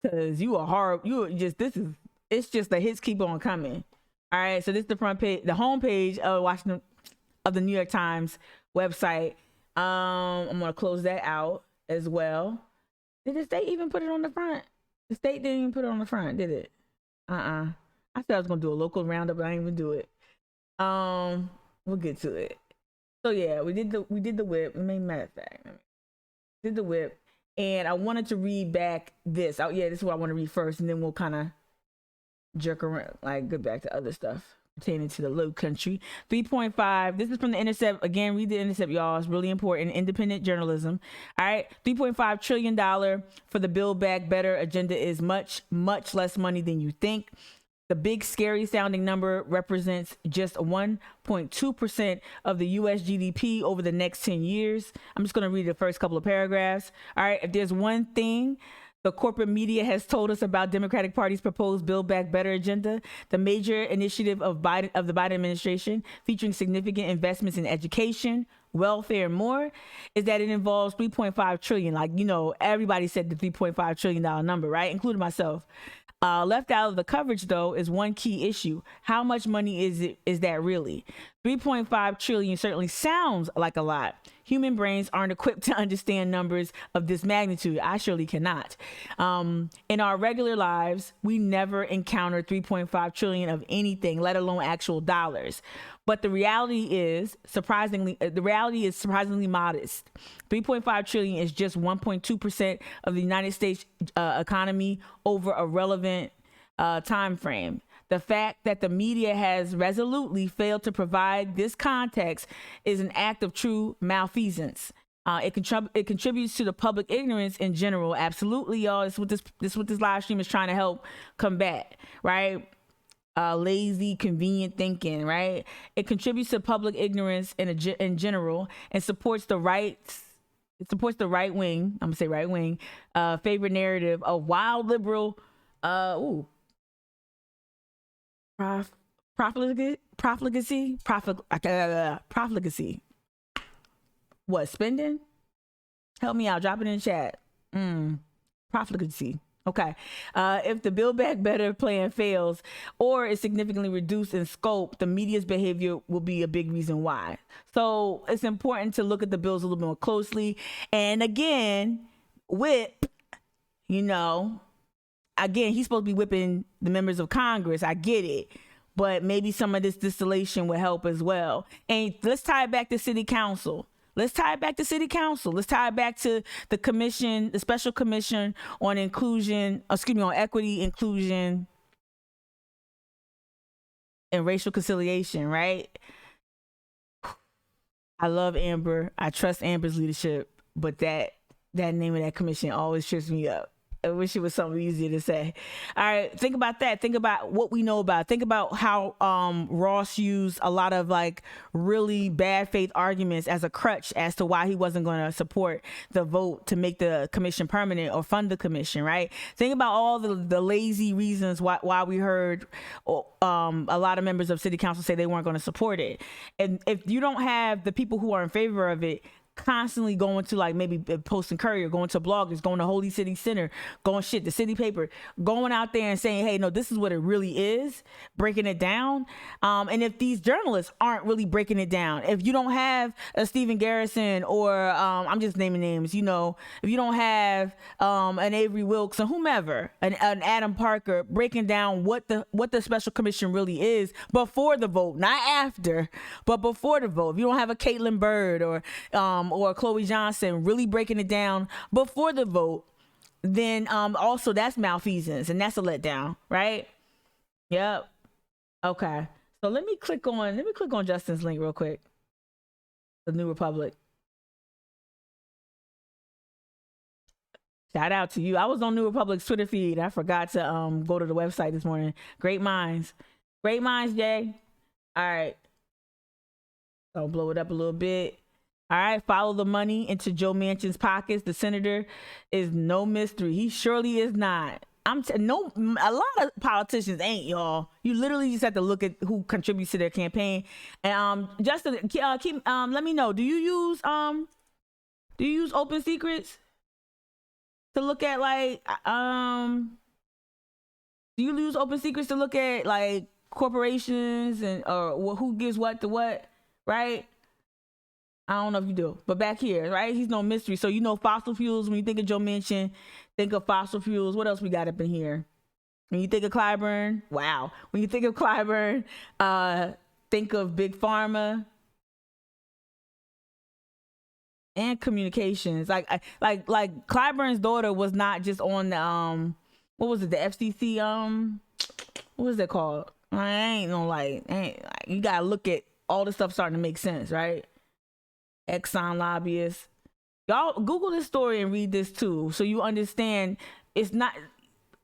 Cause you are hard. It's just the hits keep on coming. All right. So this is the front page, the homepage of the New York Times website. I'm gonna close that out as well. Did the state even put it on the front? The state didn't even put it on the front, did it? I said I was gonna do a local roundup, but I didn't even do it. We'll get to it. So yeah, we did the whip. Matter of fact, did the whip, and I wanted to read back this. Oh yeah, this is what I want to read first, and then we'll kind of jerk around, like get back to other stuff pertaining to the Low Country. 3.5. This is from the Intercept. Again, read the Intercept, y'all. It's really important. Independent journalism. All right. $3.5 trillion for the Build Back Better agenda is much, much less money than you think. The big, scary sounding number represents just 1.2% of the U.S. GDP over the next 10 years. I'm just going to read the first couple of paragraphs. All right. If there's one thing the corporate media has told us about Democratic Party's proposed Build Back Better agenda, the major initiative of the Biden administration, featuring significant investments in education, welfare, and more, is that it involves $3.5 trillion. Like, you know, everybody said the $3.5 trillion number, right? Including myself. Left out of the coverage, though, is one key issue. How much money is that really? 3.5 trillion certainly sounds like a lot. Human brains aren't equipped to understand numbers of this magnitude. I surely cannot. In our regular lives, we never encounter 3.5 trillion of anything, let alone actual dollars. But the reality is surprisingly modest. 3.5 trillion is just 1.2% of the United States economy over a relevant time frame. The fact that the media has resolutely failed to provide this context is an act of true malfeasance. It contributes to the public ignorance in general. Absolutely, y'all. This is what this live stream is trying to help combat, right? Lazy, convenient thinking, right? It contributes to public ignorance in general and supports the right wing. I'm gonna say right wing favorite narrative of wild liberal profligacy. What, spending? Help me out. Drop it in the chat. Profligacy. Okay. If the Build Back Better plan fails or is significantly reduced in scope, the media's behavior will be a big reason why. So it's important to look at the bills a little bit more closely. And again, whip, you know, again, he's supposed to be whipping the members of Congress. I get it. But maybe some of this distillation would help as well. And let's tie it back to city council. Let's tie it back to city council. Let's tie it back to the commission, the special commission on on equity, inclusion, and racial conciliation, right? I love Amber. I trust Amber's leadership, but that name of that commission always trips me up. I wish it was something easier to say. All right, think about that. Think about what we know about. Think about how Ross used a lot of like really bad faith arguments as a crutch as to why he wasn't going to support the vote to make the commission permanent or fund the commission, right? Think about all the lazy reasons why we heard a lot of members of city council say they weren't going to support it. And if you don't have the people who are in favor of it constantly going to like maybe Post and Courier, going to bloggers, going to Holy City Center, going the city paper, going out there and saying, hey, no, this is what it really is, breaking it down. And if these journalists aren't really breaking it down, if you don't have a Stephen Garrison or I'm just naming names, you know, if you don't have an Avery Wilkes or whomever, an Adam Parker breaking down what the special commission really is before the vote, not after, but before the vote. If you don't have a Caitlin Byrd or Chloe Johnson really breaking it down before the vote, then also that's malfeasance and that's a letdown, right? Yep. Okay. So let me click on Justin's link real quick. The New Republic. Shout out to you. I was on New Republic's Twitter feed. I forgot to go to the website this morning. Great minds. Great minds, Jay. All right. I'll blow it up a little bit. All right, follow the money into Joe Manchin's pockets. The senator is no mystery. He surely is not. no, a lot of politicians ain't, y'all. You literally just have to look at who contributes to their campaign. And Justin, let me know. Do you use Open Secrets to look at do you use Open Secrets to look at like corporations and who gives what to what, right? I don't know if you do, but back here, right? He's no mystery. So you know fossil fuels. When you think of Joe Manchin, think of fossil fuels. What else we got up in here? When you think of Clyburn, wow. When you think of Clyburn, think of Big Pharma and communications. Like Clyburn's daughter was not just on the what was it? The FCC what was it called? You gotta look at all the stuff starting to make sense, right? Exxon lobbyists. Y'all Google this story and read this too, so you understand it's not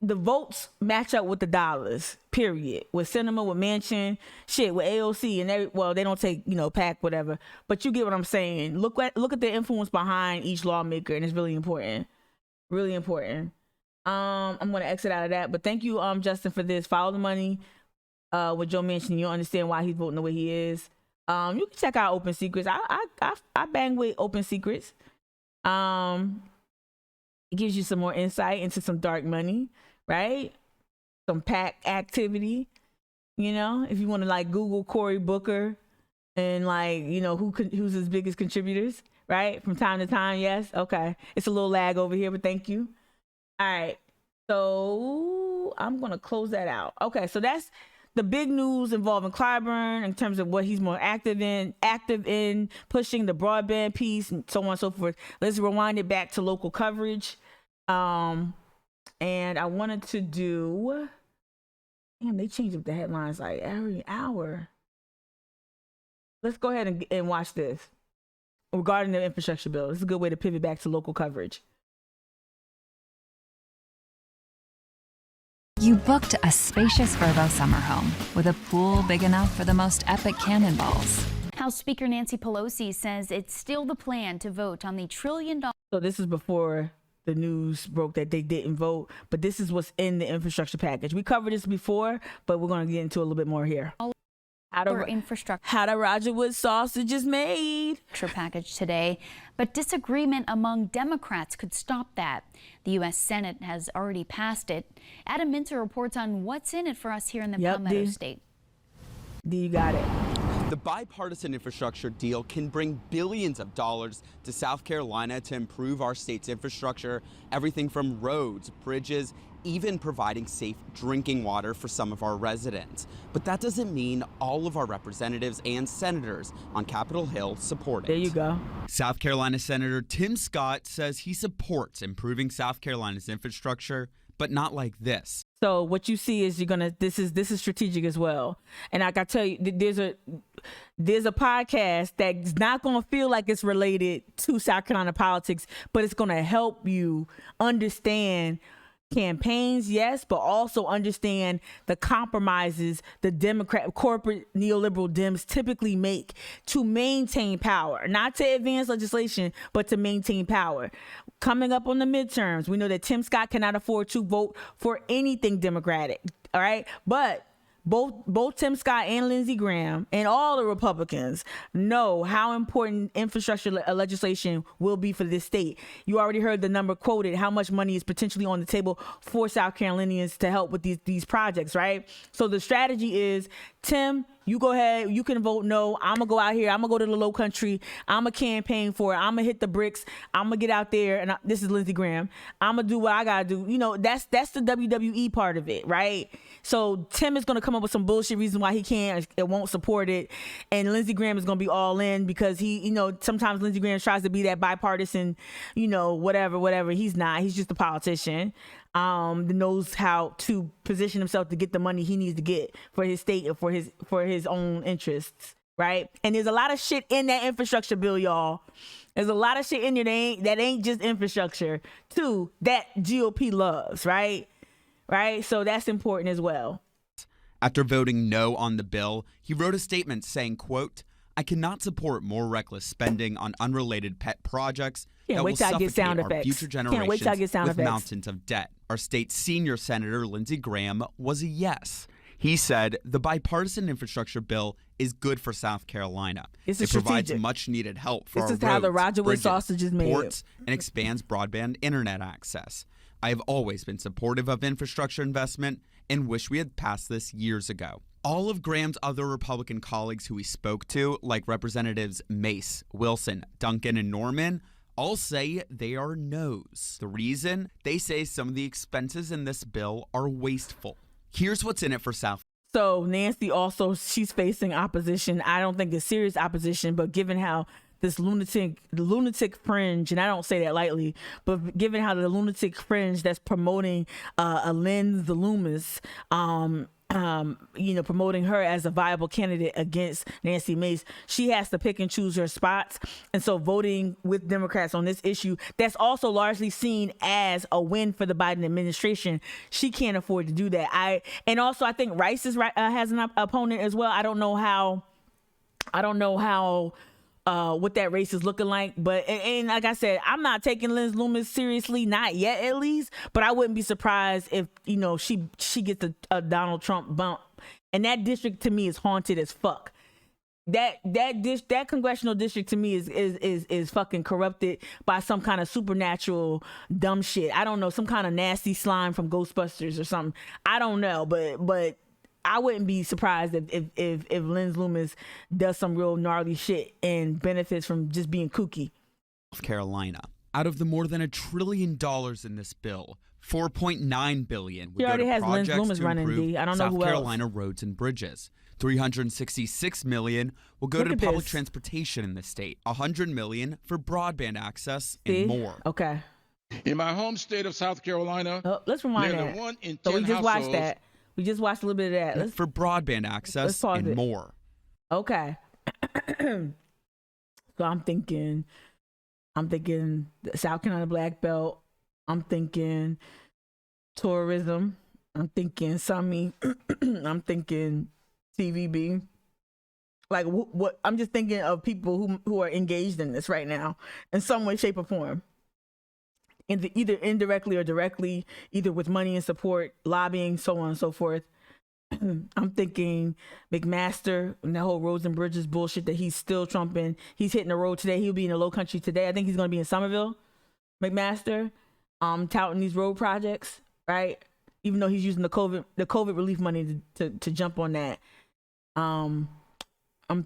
the votes match up with the dollars, period. With Sinema, with Manchin, shit, with AOC, and they don't take, PAC, whatever. But you get what I'm saying. Look at the influence behind each lawmaker, and it's really important. Really important. I'm gonna exit out of that. But thank you, Justin, for this. Follow the money with Joe Manchin. You'll understand why he's voting the way he is. You can check out Open Secrets. I bang with Open Secrets. It gives you some more insight into some dark money, right? Some PAC activity. If you want to like Google Cory Booker and who's his biggest contributors, right? From time to time, yes. Okay, it's a little lag over here, but thank you. All right, so I'm gonna close that out. Okay, so that's the big news involving Clyburn in terms of what he's more active in pushing the broadband piece and so on and so forth. Let's rewind it back to local coverage. And I wanted to do, they changed up the headlines like every hour. Let's go ahead and watch this regarding the infrastructure bill. This is a good way to pivot back to local coverage. You booked a spacious Vrbo summer home with a pool big enough for the most epic cannonballs. House Speaker Nancy Pelosi says it's still the plan to vote on the $1 trillion. So this is before the news broke that they didn't vote, but this is what's in the infrastructure package. We covered this before, but we're going to get into a little bit more here. How the Roger Wood sausage is made. Package today, but disagreement among Democrats could stop that. The U.S. Senate has already passed it. Adam Minter reports on what's in it for us here in the Palmetto State. You got it. The bipartisan infrastructure deal can bring billions of dollars to South Carolina to improve our state's infrastructure, everything from roads, bridges, even providing safe drinking water for some of our residents. But that doesn't mean all of our representatives and senators on Capitol Hill support it. There you go. South Carolina Senator Tim Scott says he supports improving South Carolina's infrastructure, but not like this. So what you see is this is strategic as well. And like I tell you, there's a podcast that's not going to feel like it's related to South Carolina politics, but it's going to help you understand campaigns, yes, but also understand the compromises the Democrat corporate neoliberal Dems typically make to maintain power, not to advance legislation, but to maintain power. Coming up on the midterms, we know that Tim Scott cannot afford to vote for anything Democratic. All right, but both Tim Scott and Lindsey Graham and all the Republicans know how important infrastructure legislation will be for this state. You already heard the number quoted, how much money is potentially on the table for South Carolinians to help with these projects, right? So the strategy is, Tim, you go ahead, you can vote no. I'm going to go out here. I'm going to go to the low country. I'm going to campaign for it. I'm going to hit the bricks. I'm going to get out there. And this is Lindsey Graham. I'm going to do what I got to do. That's the WWE part of it, right? So Tim is going to come up with some bullshit reason why he can't and won't support it. And Lindsey Graham is going to be all in because he, sometimes Lindsey Graham tries to be that bipartisan, whatever. He's not. He's just a politician. That knows how to position himself to get the money he needs to get for his state and for his own interests, right? And there's a lot of shit in that infrastructure bill, y'all. There's a lot of shit in there that ain't just infrastructure, too, that GOP loves, right? Right? So that's important as well. After voting no on the bill, he wrote a statement saying, quote, "I cannot support more reckless spending on unrelated pet projects that wait will till I get suffocate sound our effects. future Can't wait till I generations get sound with effects. mountains of debt. Our state's senior senator, Lindsey Graham, was a yes. He said the bipartisan infrastructure bill is good for South Carolina. This It is provides strategic. much needed help for This our is how the roads, Roger Wood bridges, sausage is made. ports, and expands broadband internet access. I have always been supportive of infrastructure investment and wish we had passed this years ago. All of Graham's other Republican colleagues who he spoke to, like Representatives Mace, Wilson, Duncan, and Norman, all say they are no's. The reason? They say some of the expenses in this bill are wasteful. Here's what's in it for South. So Nancy also, she's facing opposition. I don't think it's serious opposition, but given how this lunatic fringe, and I don't say that lightly, but given how the lunatic fringe that's promoting Lynn the Loomis, promoting her as a viable candidate against Nancy Mace, she has to pick and choose her spots. And so voting with Democrats on this issue, that's also largely seen as a win for the Biden administration. She can't afford to do that. I think Rice has an opponent as well. I don't know how what that race is looking like, but and like I said, I'm not taking Liz Loomis seriously, not yet at least, but I wouldn't be surprised if she gets a Donald Trump bump. And that district to me is haunted as fuck. That congressional district to me is fucking corrupted by some kind of supernatural dumb shit. I don't know, some kind of nasty slime from Ghostbusters or something. I don't know, but I wouldn't be surprised if Lynn Loomis does some real gnarly shit and benefits from just being kooky. South Carolina. Out of the more than $1 trillion in this bill, $4.9 billion would go to projects to improve South Carolina roads and bridges. $366 million will go to public transportation in the state. $100 million for broadband access and more. Okay. In my home state of South Carolina, let's rewind nearly that. 1 in 10 So we just watched households that. We just watched a little bit of that. For broadband access and more. Okay. So I'm thinking the South Carolina Black Belt. I'm thinking tourism. I'm thinking Sami. I'm thinking TVB. Like what? I'm just thinking of people who are engaged in this right now in some way, shape, or form. Either indirectly or directly, either with money and support, lobbying, so on and so forth. I'm thinking McMaster and the whole roads and bridges bullshit that he's still trumping. He's hitting the road today. He'll be in the Low Country today. I think he's going to be in Somerville. McMaster, touting these road projects, right? Even though he's using the COVID relief money to jump on that. I'm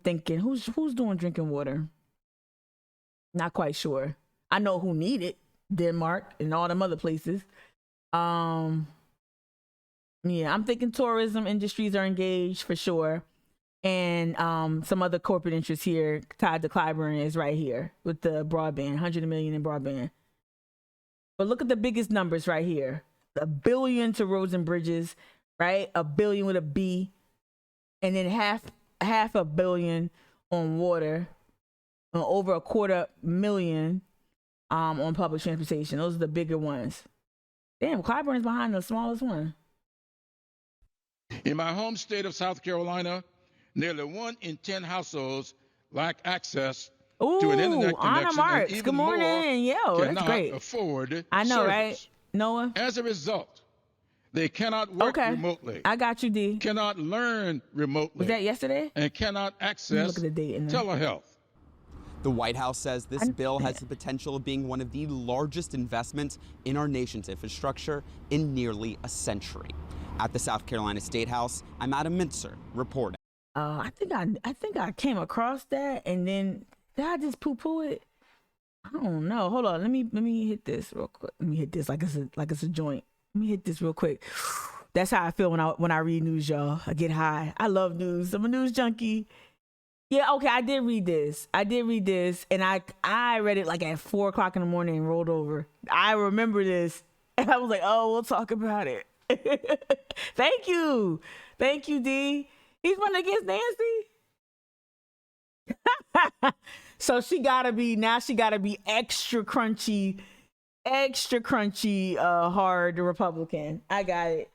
thinking who's doing drinking water? Not quite sure. I know who need it. Denmark and all them other places. Yeah, I'm thinking tourism industries are engaged for sure. And some other corporate interests here tied to Clyburn is right here with the broadband, $100 million in broadband. But look at the biggest numbers right here. $1 billion to roads and bridges, right? $1 billion with a B. And then half $1 billion on water, over $250,000 on public transportation. Those are the bigger ones. Damn, Clyburn's behind the smallest one. In my home state of South Carolina, nearly 1 in 10 households lack access to an internet connection, and even Good morning. Yo, that's great. Afford I know, service. right? Noah? As a result, they cannot work remotely. I got you, D. Cannot learn remotely. Was that yesterday? And cannot access look at the date in there. telehealth. The White House says this bill has the potential of being one of the largest investments in our nation's infrastructure in nearly a century. At the South Carolina State House, I'm Adam Mintzer reporting. I think I came across that, and then did I just poo-poo it? I don't know. Hold on. Let me hit this real quick. Let me hit this like it's a joint. Let me hit this real quick. That's how I feel when I read news, y'all. I get high. I love news. I'm a news junkie. Yeah, okay, I did read this, and I read it like at 4 o'clock in the morning and rolled over. I remember this, and I was like, oh, we'll talk about it. Thank you, D. He's running against Nancy. So she gotta be extra crunchy, hard Republican. I got it.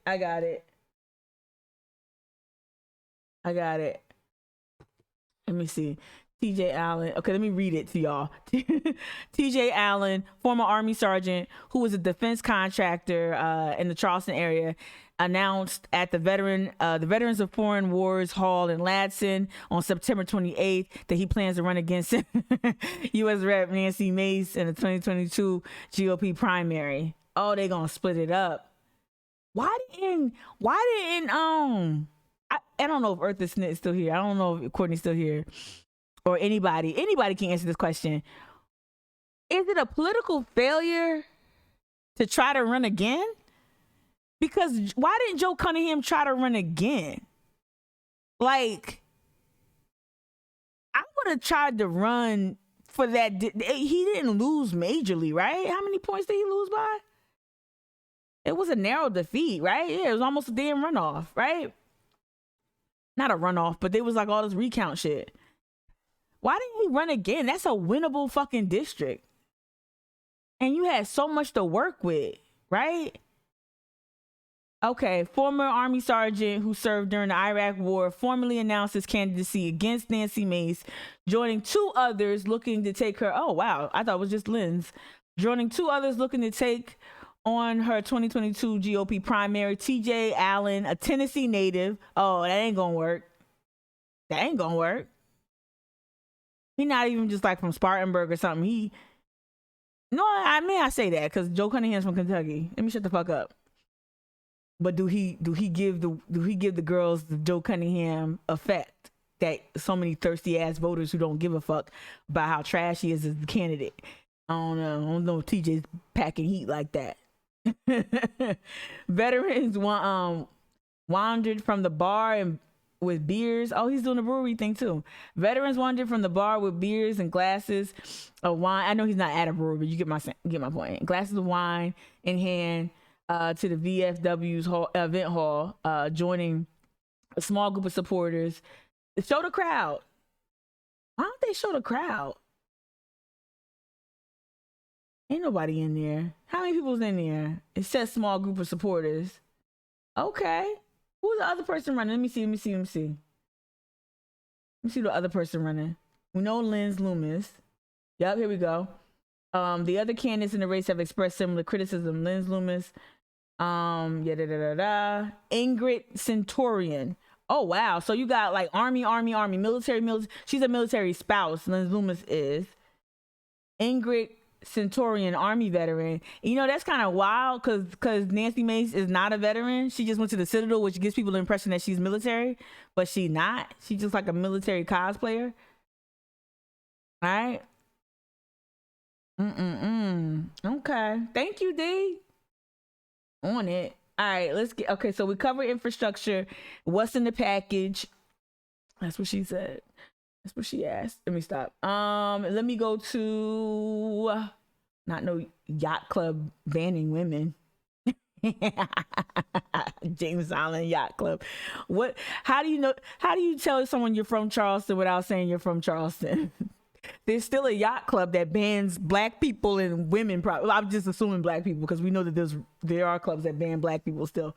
Let me see. TJ Allen. Okay, let me read it to y'all. TJ Allen, former Army sergeant who was a defense contractor in the Charleston area, announced at the Veterans of Foreign Wars Hall in Ladson on September 28th that he plans to run against U.S. Rep. Nancy Mace in the 2022 GOP primary. Oh, they gonna split it up. Why didn't I don't know if Earth is still here. I don't know if Courtney's still here. Or anybody can answer this question. Is it a political failure to try to run again? Because why didn't Joe Cunningham try to run again? Like, I would have tried to run for that. He didn't lose majorly, right? How many points did he lose by? It was a narrow defeat, right? Yeah, it was almost a damn runoff, right? Not a runoff, but there was like all this recount shit. Why didn't he run again? That's a winnable fucking district. And you had so much to work with, right? Okay, former Army sergeant who served during the Iraq War formally announced his candidacy against Nancy Mace, joining two others looking to take her. Oh, wow. I thought it was just Lynn's. Joining two others looking to take on her 2022 GOP primary, TJ Allen, a Tennessee native. Oh, that ain't gonna work. That ain't gonna work. He not even just like from Spartanburg or something. I say that because Joe Cunningham's from Kentucky. Let me shut the fuck up. But do he give the girls the Joe Cunningham effect that so many thirsty ass voters who don't give a fuck about how trash he is as a candidate? I don't know if TJ's packing heat like that. Veterans wandered from the bar and with beers. Oh, he's doing the brewery thing too. Veterans wandered from the bar with beers and glasses of wine. I know he's not at a brewery, but you get my point. Glasses of wine in hand to the VFW's event hall, joining a small group of supporters. Show the crowd. Why don't they show the crowd? Ain't nobody in there. How many people's in there? It says small group of supporters. Okay. Who's the other person running? Let me see the other person running. We know Lynn's Loomis. Yep, here we go. The other candidates in the race have expressed similar criticism. Lynn's Loomis. Ingrid Centurion. Oh, wow. So you got like Army, military. She's a military spouse. Lynn's Loomis is. Ingrid Centurion, Army veteran. You know, that's kind of wild because Nancy Mace is not a veteran. She just went to the Citadel, which gives people the impression that she's military, but she's not. She's just like a military cosplayer. All right. Okay. Thank you, D. On it. All right, let's get, okay, so we covered infrastructure. What's in the package? That's what she said. That's what she asked. Let me stop. Let me go to not no yacht club banning women. James Island Yacht Club. How do you tell someone you're from Charleston without saying you're from Charleston? There's still a yacht club that bans black people and women. I'm just assuming black people because we know that there are clubs that ban black people still.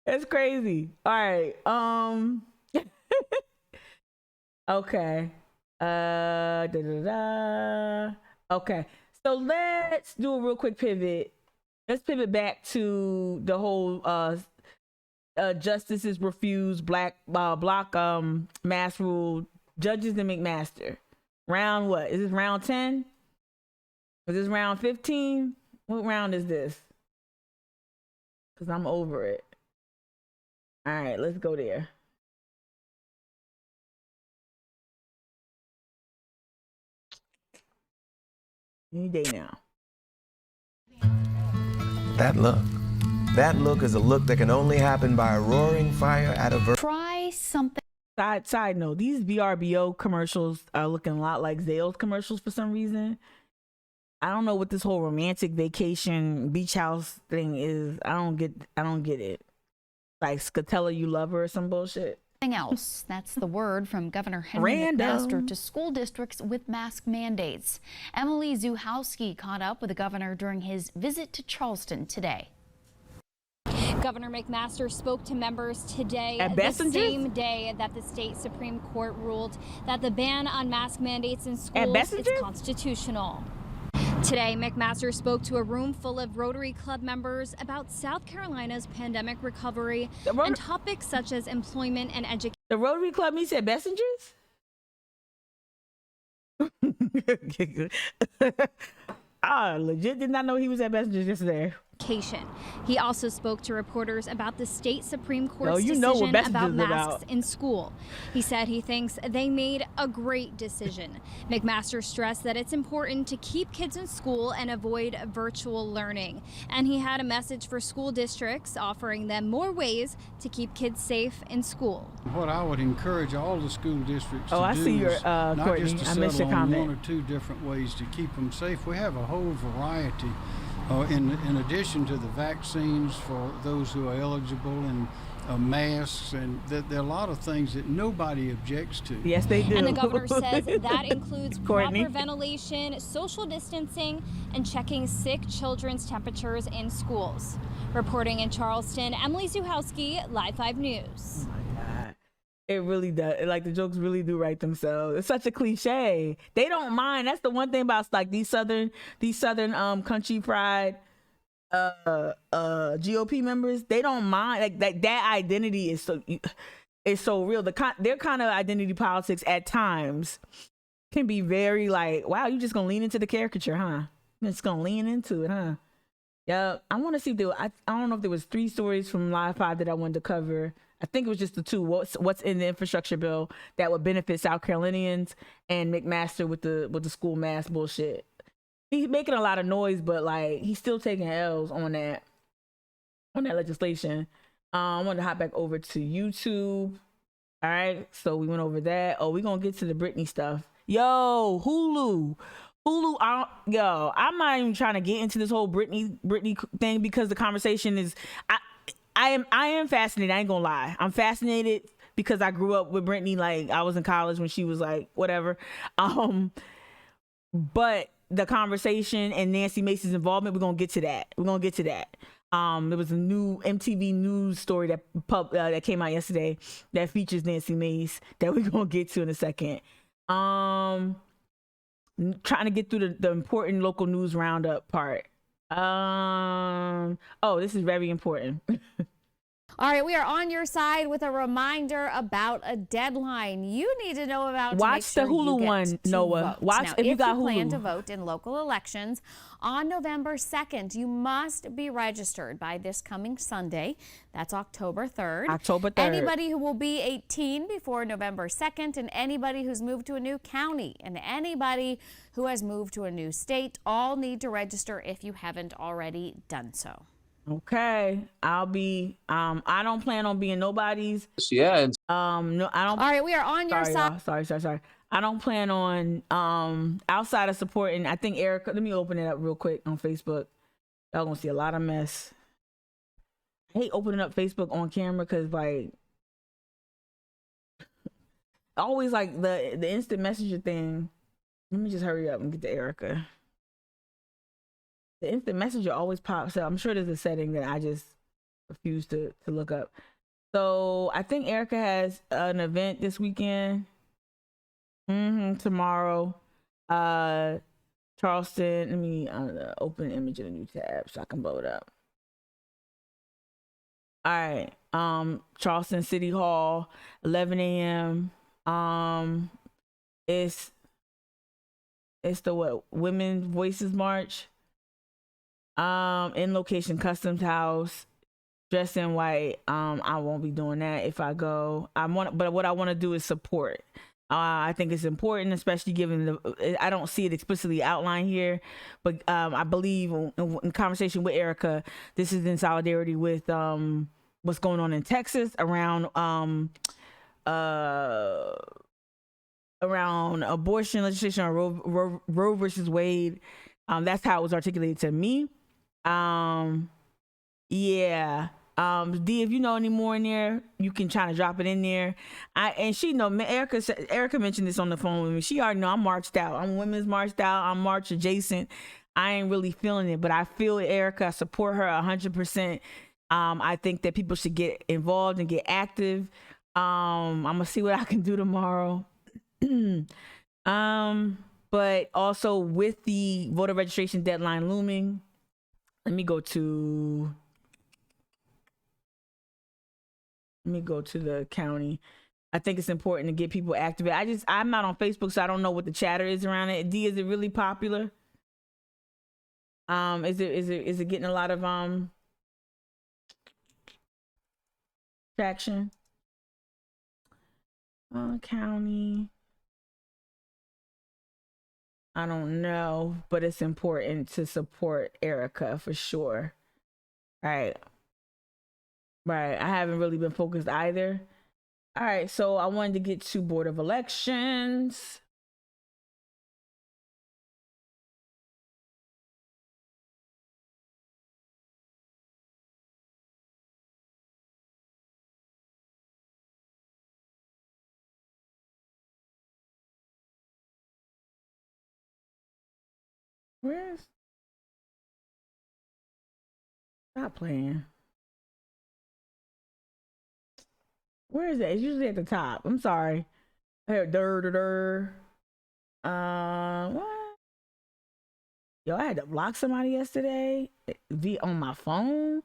That's crazy. All right. Okay. Okay. So let's do a real quick pivot. Let's pivot back to the whole justices refuse block mass rule. Judges and McMaster. Round what? Is this round 10? Is this round 15? What round is this? Because I'm over it. All right, let's go there. Any day now. That look is a look that can only happen by a roaring fire at a Try something. Side note, these VRBO commercials are looking a lot like Zales commercials for some reason. I don't know what this whole romantic vacation beach house thing is. I don't get it. Like Scatella, you love her or some bullshit. Else. That's the word from Governor Henry McMaster to school districts with mask mandates. Emily Zuhowski caught up with the governor during his visit to Charleston today. Governor McMaster spoke to members today, At the Bessinger's? same day that the state Supreme Court ruled that the ban on mask mandates in schools is constitutional. Today, McMaster spoke to a room full of Rotary Club members about South Carolina's pandemic recovery and topics such as employment and education. The Rotary Club meets at Bessinger's? I legit did not know he was at Bessinger's yesterday. He also spoke to reporters about the state Supreme Court's you know what decision about Bessinger's masks about. in school. He said he thinks they made a great decision. McMaster stressed that it's important to keep kids in school and avoid virtual learning. And he had a message for school districts, offering them more ways to keep kids safe in school. What I would encourage all the school districts to I do see your, is not Courtney. just to I missed settle your on comment. one or two different ways to keep them safe. We have a whole variety. In addition to the vaccines for those who are eligible and masks, and there are a lot of things that nobody objects to. Yes, they do. And the governor says that includes Courtney. proper ventilation, social distancing, and checking sick children's temperatures in schools. Reporting in Charleston, Emily Zuhowski, Live 5 News. It really does. Like, the jokes really do write themselves. It's such a cliche. They don't mind. That's the one thing about like these southern country fried GOP members. They don't mind. Like that identity is so real. Their kind of identity politics at times can be very like, wow, you just gonna lean into the caricature, huh? You're just gonna lean into it, huh? Yeah. I want to see if there. I don't know if there was 3 stories from Live 5 that I wanted to cover. I think it was just the 2. What's in the infrastructure bill that would benefit South Carolinians, and McMaster with the school mask bullshit. He's making a lot of noise, but like he's still taking L's on that legislation. I wanted to hop back over to YouTube. All right, so we went over that. Oh, we're gonna get to the Britney stuff. Yo, Hulu, I'm not even trying to get into this whole Britney thing because the conversation is. I am fascinated. I ain't gonna lie. I'm fascinated because I grew up with Britney. Like, I was in college when she was like whatever. But the conversation and Nancy Mace's involvement, we're gonna get to that. There was a new MTV News story that came out yesterday that features Nancy Mace that we're gonna get to in a second. Trying to get through the important local news roundup part. This is very important. All right, we are on your side with a reminder about a deadline you need to know about. Watch to make the sure Hulu you get one, to Noah. vote. Watch now, if you got you plan Hulu. to vote in local elections on November 2nd, you must be registered by this coming Sunday. That's October 3rd. October 3rd. Anybody who will be 18 before November 2nd, and anybody who's moved to a new county, and anybody who has moved to a new state, all need to register if you haven't already done so. Okay, I'll be. I don't plan on being nobody's. Yeah. No, I don't. All right, we are on your side. Sorry. I don't plan on outside of supporting. I think Erica. Let me open it up real quick on Facebook. Y'all gonna see a lot of mess. I hate opening up Facebook on camera because like always like the instant messenger thing. Let me just hurry up and get to Erica. The instant messenger always pops up. I'm sure there's a setting that I just refuse to look up. So I think Erica has an event this weekend. Tomorrow. Charleston. Let me open an image in a new tab so I can blow it up. All right. Charleston City Hall, 11 a.m. It's the Women's Voices March. In location Customs House, dressed in white. I won't be doing that if I go. But what I want to do is support. I think it's important, especially given I don't see it explicitly outlined here, but I believe in conversation with Erica, this is in solidarity with what's going on in Texas around abortion legislation on Roe versus Wade. That's how it was articulated to me. D, if you know any more in there, you can try to drop it in there. Erica mentioned this on the phone with me. She already know I'm marched out. I'm women's marched out. I'm march adjacent. I ain't really feeling it, but I feel it, Erica. I support her 100%. I think that people should get involved and get active. I'm gonna see what I can do tomorrow. But also with the voter registration deadline looming, let me go to the county. I think it's important to get people activated. I'm not on Facebook, so I don't know what the chatter is around it. D, is it really popular? Is it getting a lot of traction? County. I don't know, but it's important to support Erica for sure. Right. I haven't really been focused either. All right, so I wanted to get to Board of Elections. Stop playing. Where is it? It's usually at the top. I'm sorry. What? Yo, I had to block somebody yesterday on my phone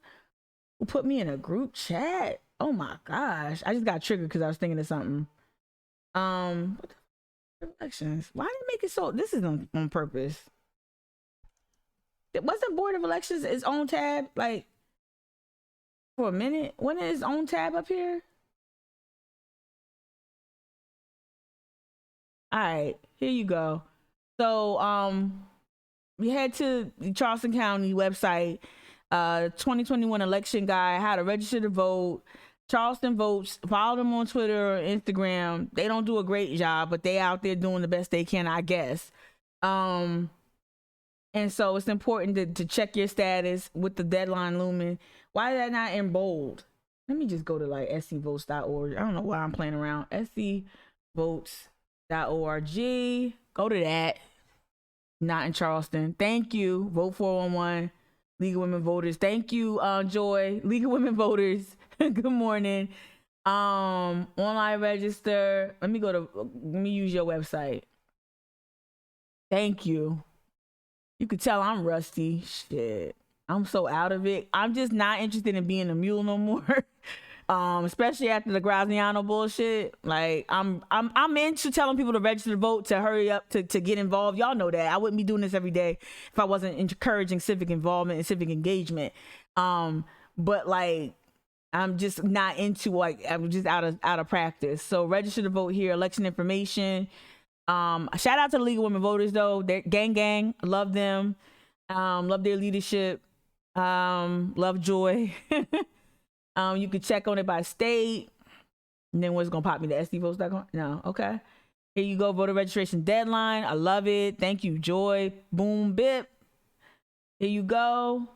who put me in a group chat. Oh my gosh. I just got triggered because I was thinking of something. What the elections? Why did it make it so? This is on purpose. Wasn't Board of Elections its own tab like for a minute? When is its own tab up here? All right, here you go. So we head to the Charleston County website, 2021 election guide, how to register to vote. Charleston Votes. Follow them on Twitter or Instagram. They don't do a great job, but they out there doing the best they can, I guess. And so it's important to check your status with the deadline looming. Why is that not in bold? Let me just go to like scvotes.org. I don't know why I'm playing around. scvotes.org. Go to that. Not in Charleston. Thank you. Vote 411. League of Women Voters. Thank you, Joy. League of Women Voters. Good morning. Online register. Let me use your website. Thank you. You could tell I'm rusty. Shit. I'm so out of it. I'm just not interested in being a mule no more. Especially after the Graziano bullshit. Like I'm into telling people to register to vote, to hurry up, to get involved. Y'all know that. I wouldn't be doing this every day if I wasn't encouraging civic involvement and civic engagement. But like I'm just not into, like, I'm just out of practice. So register to vote here, election information. Shout out to the League of Women Voters though. They're gang. Love them. Love their leadership. Love Joy. You could check on it by state. And then what's gonna pop me to sdvotes.com? No, okay. Here you go, voter registration deadline. I love it. Thank you, Joy. Boom, bip. Here you go.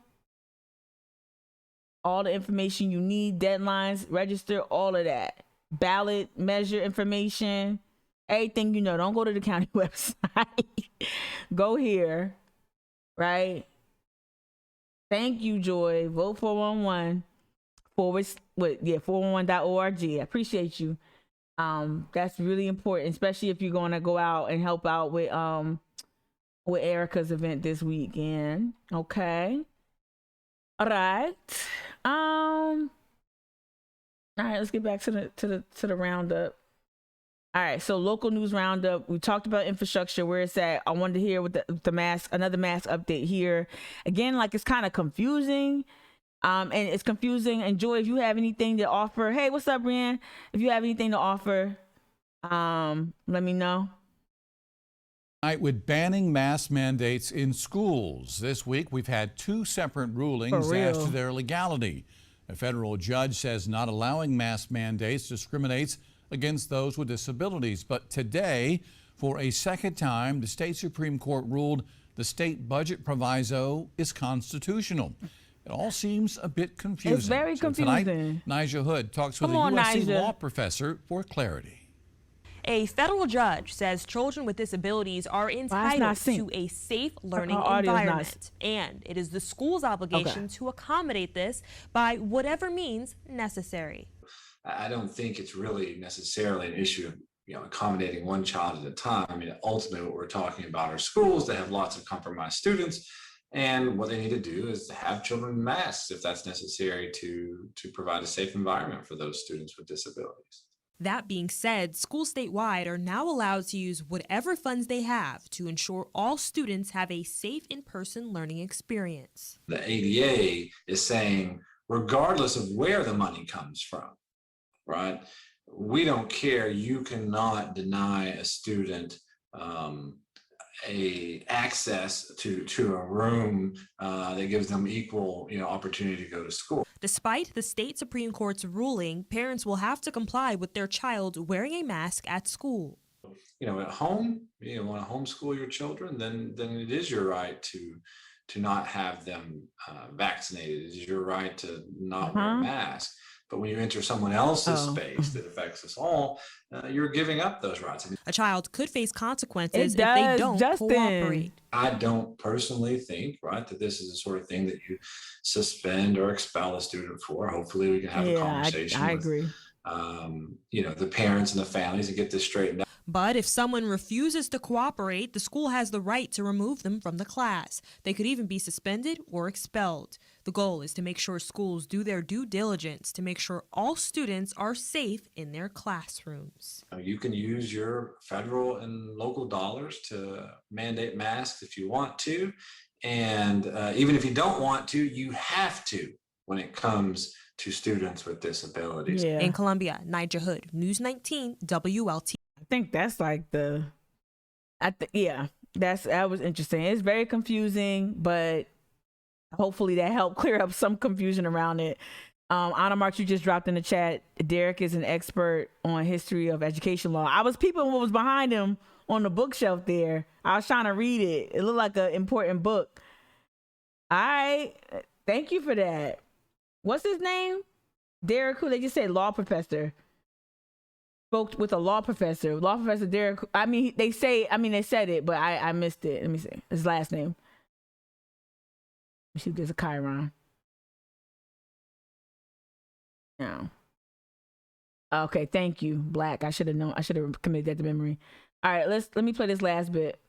All the information you need, deadlines, register, all of that. Ballot measure information, everything you know. Don't go to the county website. Go here, right? Thank you, Joy. Vote 411. 411.org. I appreciate you. That's really important, especially if you're going to go out and help out with Erica's event this weekend. Okay. All right. All right, let's get back to the roundup. All right, so local news roundup. We talked about infrastructure, where it's at. I wanted to hear with the mask, another mask update here. Again, like it's kind of confusing. And it's confusing. And Joy, if you have anything to offer, hey, what's up, Brian? If you have anything to offer, let me know. With banning mask mandates in schools. This week, we've had two separate rulings as to their legality. A federal judge says not allowing mask mandates discriminates against those with disabilities. But today, for a second time, the state Supreme Court ruled the state budget proviso is constitutional. It all seems a bit confusing. It's very confusing. Tonight, Nigel Hood talks with a USC law professor for clarity. A federal judge says children with disabilities are entitled to a safe learning environment, and it is the school's obligation to accommodate this by whatever means necessary. I don't think it's really necessarily an issue of accommodating one child at a time. I mean, ultimately what we're talking about are schools that have lots of compromised students, and what they need to do is to have children in masks if that's necessary to provide a safe environment for those students with disabilities. That being said, schools statewide are now allowed to use whatever funds they have to ensure all students have a safe in-person learning experience. The ADA is saying, regardless of where the money comes from, right? We don't care. You cannot deny a student access to a room that gives them equal opportunity to go to school. Despite the state Supreme Court's ruling, parents will have to comply with their child wearing a mask at school. At home, want to homeschool your children, then it is your right to not have them vaccinated. It is your right to not wear a mask. But when you enter someone else's space that affects us all, you're giving up those rights. A child could face consequences if they don't cooperate. I don't personally think, right, that this is the sort of thing that you suspend or expel a student for. Hopefully we can have a conversation I agree. The parents and the families and get this straightened out. But if someone refuses to cooperate, the school has the right to remove them from the class. They could even be suspended or expelled. The goal is to make sure schools do their due diligence to make sure all students are safe in their classrooms. You can use your federal and local dollars to mandate masks if you want to. And even if you don't want to, you have to when it comes to students with disabilities. In Columbia, Nigel Hood, News 19, WLT. I think that's like that was interesting. It's very confusing, but hopefully that helped clear up some confusion around it. Anna Mark, you just dropped in the chat. Derek is an expert on history of education law. I was peeping what was behind him on the bookshelf there. I was trying to read it. It looked like an important book. All right. Thank you for that. What's his name? Derek, who they just said law professor. Spoke with a law professor. Law professor Derek. They said it, but I missed it. Let me see. His last name. Let me see if there's a Chiron. No. Okay, thank you, Black. I should have known. I should have committed that to memory. All right, let me play this last bit.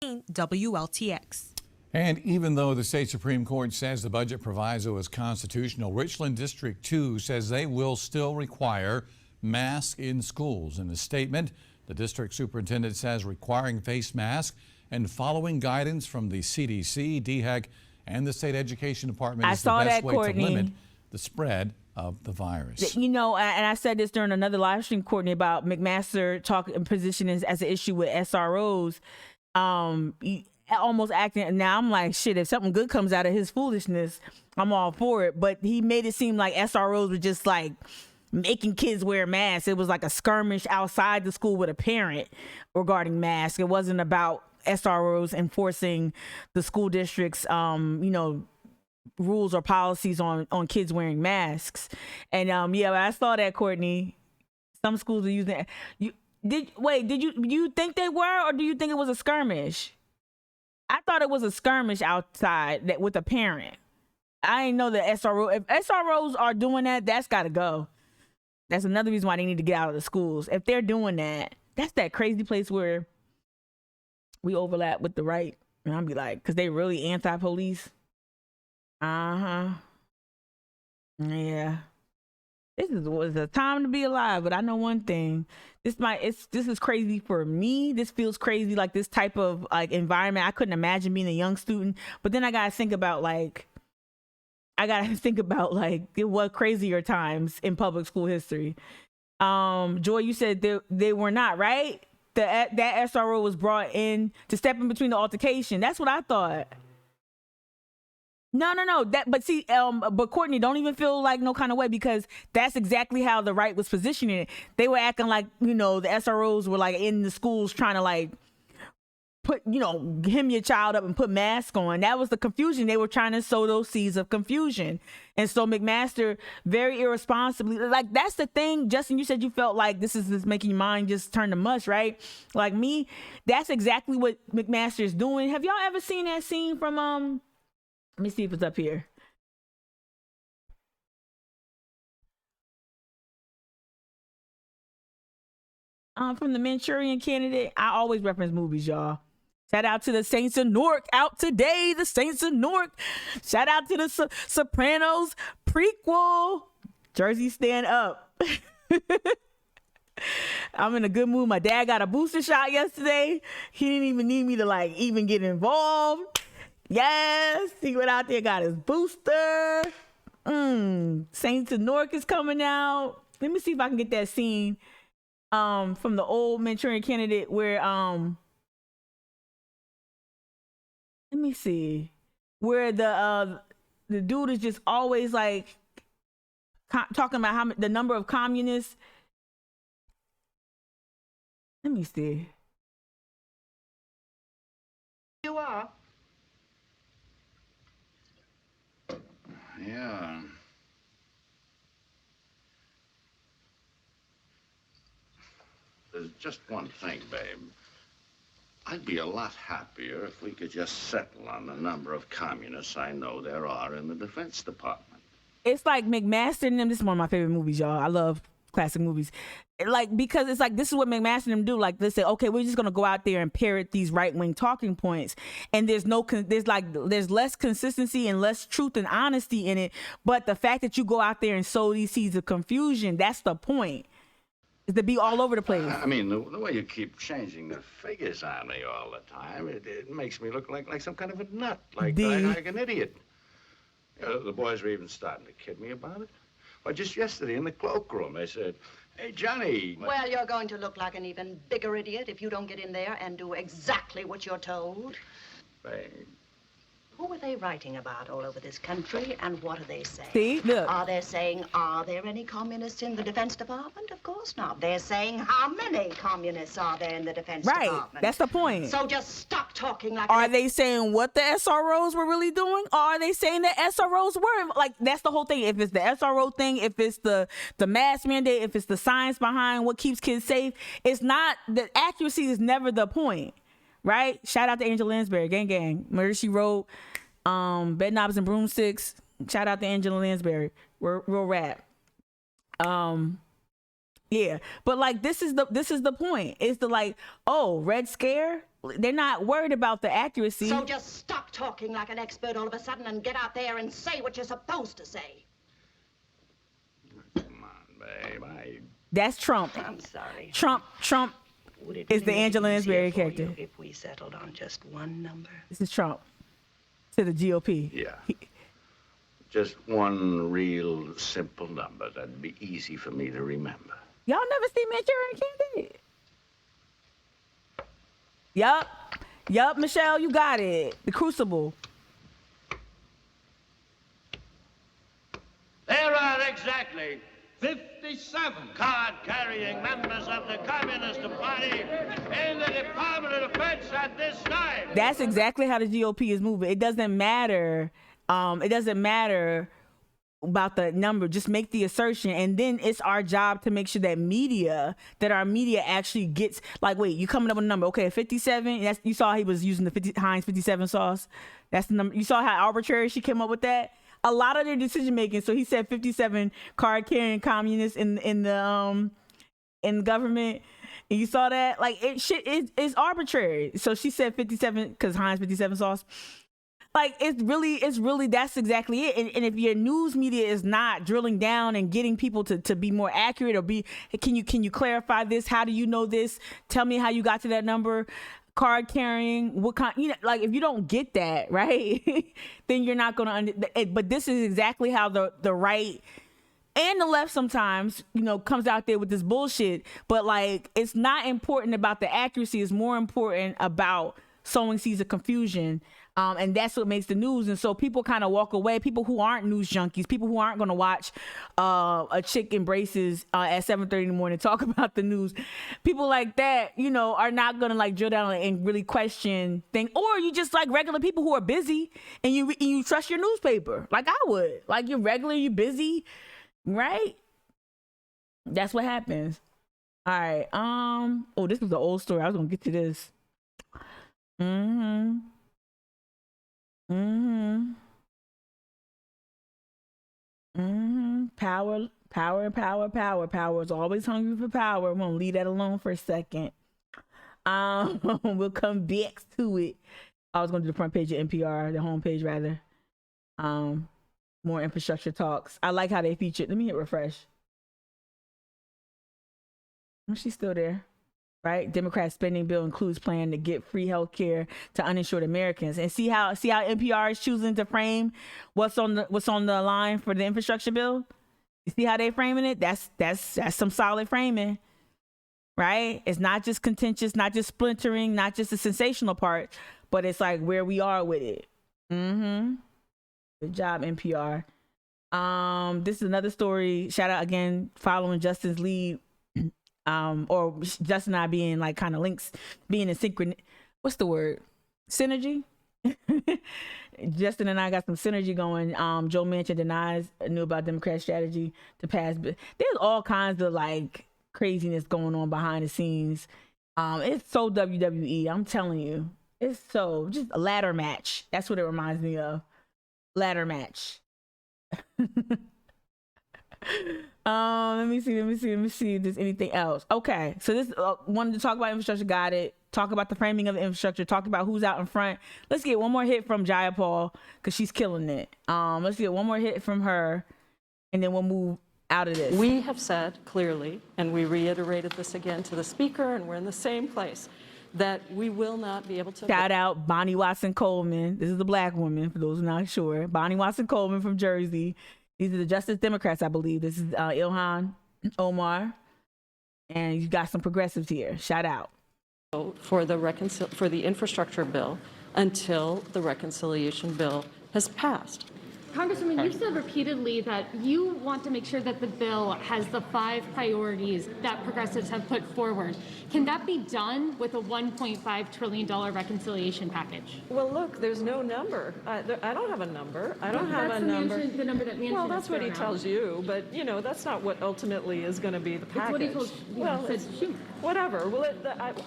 WLTX. And even though the state Supreme Court says the budget proviso is constitutional, Richland District 2 says they will still require masks in schools. In a statement, the district superintendent says requiring face masks and following guidance from the CDC, DHEC, and the state education department is the best way to limit the spread of the virus. And I said this during another live stream, Courtney, about McMaster talking positioning as an issue with SROs. Almost acting. Now I'm like, shit, if something good comes out of his foolishness, I'm all for it. But he made it seem like SROs were just like making kids wear masks. It was like a skirmish outside the school with a parent regarding masks. It wasn't about SROs enforcing the school district's, rules or policies on kids wearing masks. And I saw that, Courtney. Some schools are using that. Did you think they were, or do you think it was a skirmish? I thought it was a skirmish outside that with a parent. I didn't know that SRO. If SROs are doing that, that's got to go. That's another reason why they need to get out of the schools. If they're doing that, that's that crazy place where we overlap with the right. And I'll be like, because they really anti-police. Yeah. This was a time to be alive, but I know one thing. This is crazy for me. This feels crazy, like this type of like environment. I couldn't imagine being a young student. But then I gotta think about it was crazier times in public school history. Joy, you said they were not, right? That SRO was brought in to step in between the altercation. That's what I thought. No. But Courtney, don't even feel like no kind of way, because that's exactly how the right was positioning it. They were acting like, the SROs were like in the schools trying to like hem your child up and put masks on. That was the confusion. They were trying to sow those seeds of confusion. And so McMaster very irresponsibly, like, that's the thing. Justin, you said you felt like this is making your mind just turn to mush, right? Like me, that's exactly what McMaster is doing. Have y'all ever seen that scene from, let me see if it's up here. From the Manchurian Candidate. I always reference movies, y'all. Shout out to the Saints of Newark, out today. The Saints of Newark. Shout out to the Sopranos prequel. Jersey, stand up. I'm in a good mood. My dad got a booster shot yesterday. He didn't even need me to even get involved. Yes, he went out there, got his booster. Saints of Newark is coming out. Let me see if I can get that scene from the old Manchurian Candidate where let me see, where the dude is just always like talking about the number of communists. Let me see. You are. Yeah. There's just one thing, babe. I'd be a lot happier if we could just settle on the number of communists I know there are in the Defense Department. It's like McMaster and them. This is one of my favorite movies, y'all. I love classic movies. Because it's like, this is what McMaster and them do. Like, they say, okay, we're just gonna go out there and parrot these right-wing talking points, and there's less consistency and less truth and honesty in it. But the fact that you go out there and sow these seeds of confusion, that's the point. Is to be all over the place. I mean, the way you keep changing the figures on me all the time, it makes me look like some kind of a nut, like an idiot. You know, the boys were even starting to kid me about it. Well, just yesterday in the cloakroom, they said, "Hey, Johnny." Well, you're going to look like an even bigger idiot if you don't get in there and do exactly what you're told. Babe. Who are they writing about all over this country, and what are they saying? See, look. Are they saying, are there any communists in the Defense Department? Of course not. They're saying, how many communists are there in the Defense Department? Right, that's the point. So just stop talking like... Are they saying what the SROs were really doing? Or are they saying that SROs were? Like, that's the whole thing. If it's the SRO thing, if it's the mask mandate, if it's the science behind what keeps kids safe, it's not, the accuracy is never the point. Right? Shout out to Angela Lansbury, gang gang. Murder, She Wrote, Bed Knobs and Broomsticks. Shout out to Angela Lansbury. Real rap. Yeah. But like, this is the point. It's the like, oh, Red Scare. They're not worried about the accuracy. So just stop talking like an expert all of a sudden and get out there and say what you're supposed to say. Come on, babe. That's Trump. I'm sorry. Trump is the Angela Lansbury character. If we settled on just one number. This is Trump to the GOP. Yeah. Just one real simple number that'd be easy for me to remember. Y'all never seen Manchurian Candidate? Yup, Michelle, you got it. The Crucible. There are exactly 57 card-carrying members of the Communist Party in the Department of Defense at this time. That's exactly how the GOP is moving. It doesn't matter. It doesn't matter about the number. Just make the assertion, and then it's our job to make sure that our media actually gets, like, wait, you coming up with a number? Okay, 57. That's, you saw he was using the Heinz 57 sauce. That's the number. You saw how arbitrary she came up with that. A lot of their decision making. So he said 57 card carrying communists in the government. And you saw that, like, it's arbitrary. So she said 57 because Heinz 57 sauce. Like, it's really that's exactly it. And if your news media is not drilling down and getting people to be more accurate, or can you clarify this? How do you know this? Tell me how you got to that number. Card carrying, what kind, like, if you don't get that, right, then you're not going to but this is exactly how the right and the left sometimes, comes out there with this bullshit. But, like, it's not important about the accuracy. It's more important about sowing seeds of confusion. And that's what makes the news. And so people kind of walk away. People who aren't news junkies, people who aren't going to watch a chick embraces at 7:30 in the morning talk about the news. People like that, you know, are not going to like drill down and really question things. Or you just like regular people who are busy and you trust your newspaper. Like I would. Like you're regular, you busy, right? That's what happens. All right. Oh, this was the old story. I was going to get to this. Power is always hungry for power. I'm gonna leave that alone for a second. We'll come back to it. I was gonna do the front page of NPR, the homepage rather. More infrastructure talks. I like how they featured. Let me hit refresh. She's still there. Right, Democrat spending bill includes plan to get free health care to uninsured Americans, and see how NPR is choosing to frame what's on the line for the infrastructure bill. You see how they framing it? That's some solid framing, right? It's not just contentious, not just splintering, not just the sensational part, but it's like where we are with it. Good job, NPR. This is another story. Shout out again, following Justin's lead. Or Justin and I being like kind of links, being in what's the word? Synergy? Justin and I got some synergy going. Joe Manchin knew about Democrat strategy to pass. But there's all kinds of like craziness going on behind the scenes. It's so WWE, I'm telling you. It's so just a ladder match. That's what it reminds me of. Ladder match. Let me see if there's anything else. Okay, so this wanted to talk about infrastructure, got it. Talk about the framing of the infrastructure, talk about who's out in front. Let's get one more hit from Jaya Paul because she's killing it. Let's get one more hit from her and then we'll move out of this. We have said clearly, and we reiterated this again to the speaker, and we're in the same place, that we will not be able to. Shout out Bonnie Watson Coleman. This is a black woman for those who are not sure. Bonnie Watson Coleman from Jersey. These are the Justice Democrats, I believe. This is Ilhan Omar. And you got some progressives here. Shout out. For the infrastructure bill until the reconciliation bill has passed. Congresswoman, you've said repeatedly that you want to make sure that the bill has the 5 priorities that progressives have put forward. Can that be done with a $1.5 trillion reconciliation package? Well, look, there's no number. I don't have a number. I don't have a number. The number that Manchin Well, that's what he tells you, but you know that's not what ultimately is going to be the package. It's what he told. Said Schumer. Whatever. Well,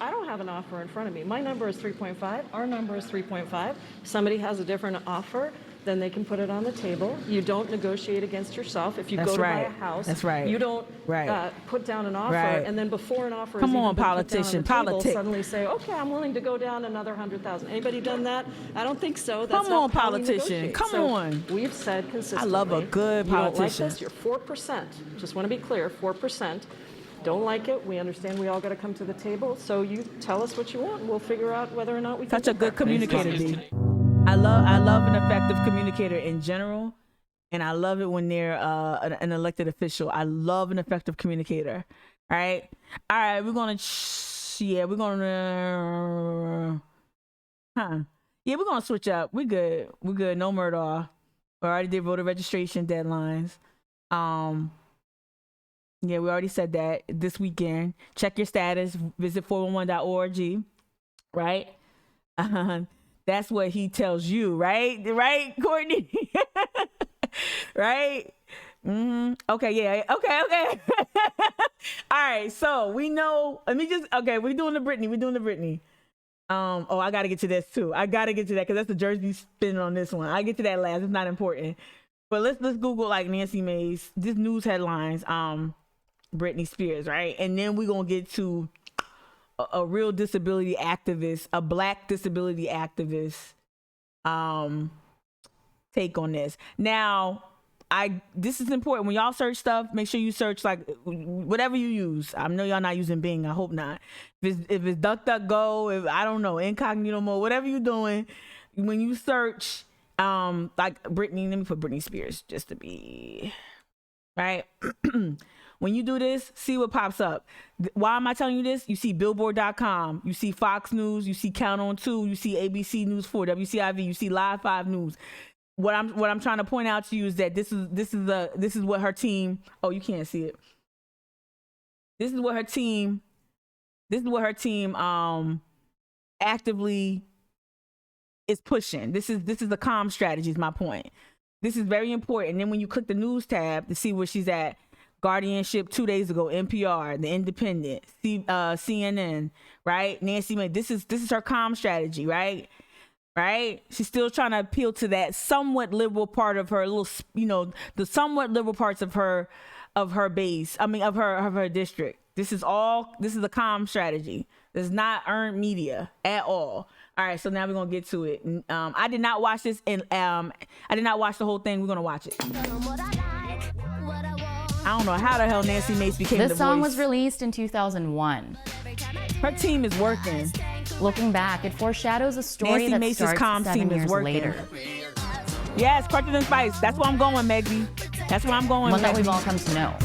I don't have an offer in front of me. My number is 3.5. Our number is 3.5. Somebody has a different offer, then they can put it on the table. You don't negotiate against yourself. If you go to buy a house, you don't put down an offer, and then before an offer is even been put down on the table, suddenly say, okay, I'm willing to go down another 100,000. Anybody done that? I don't think so. That's Come on, politician. Come on. We've said consistently. I love a good politician. You don't like this, you're 4%. Just want to be clear, 4%. Don't like it. We understand we all got to come to the table. So you tell us what you want, and we'll figure out whether or not we can. Such a good communicator, D. I love an effective communicator in general, and I love it when they're an elected official. I love an effective communicator. All right, we're gonna switch up. We're good. No Murdaugh. We already did voter registration deadlines. We already said that this weekend. Check your status. Visit 411.org. Right. That's what he tells you, right? Right, Courtney? Right? Okay, yeah. Okay. All right, so we know, we're doing the Britney. I got to get to this too. I got to get to that because that's the Jersey spin on this one. I get to that last. It's not important. But let's Google like Nancy Mace, just news headlines, Britney Spears, right? And then we're going to get to a real disability activist, a black disability activist take on this. Now, this is important. When y'all search stuff, make sure you search like whatever you use. I know y'all not using Bing. I hope not. If it's DuckDuckGo, if I don't know, incognito mode, whatever you're doing, when you search like Britney, let me put Britney Spears just to be right. When you do this, see what pops up. Why am I telling you this? You see Billboard.com, you see Fox News, you see Count On 2, you see ABC News 4, WCIV, you see Live 5 News. What I'm trying to point out to you is that this is what her team. Oh, you can't see it. This is what her team actively is pushing. This is the comm strategy is my point. This is very important. And then when you click the news tab to see where she's at, Guardianship 2 days ago, NPR, The Independent, CNN, right? Nancy May. This is her comm strategy, right? Right? She's still trying to appeal to that somewhat liberal part of her the somewhat liberal parts of her base. I mean, of her district. This is a comm strategy. This is not earned media at all. All right, so now we're gonna get to it. I did not watch this, and I did not watch the whole thing. We're gonna watch it. I don't know how the hell Nancy Mace became the voice. This song was released in 2001. Her team is working. Looking back, it foreshadows a story Nancy that Mace's starts comm 7 team is years working. later. Yes, Crutches and Spice. That's where I'm going, Megby. That's where I'm going, One that Megby. we've all come to know.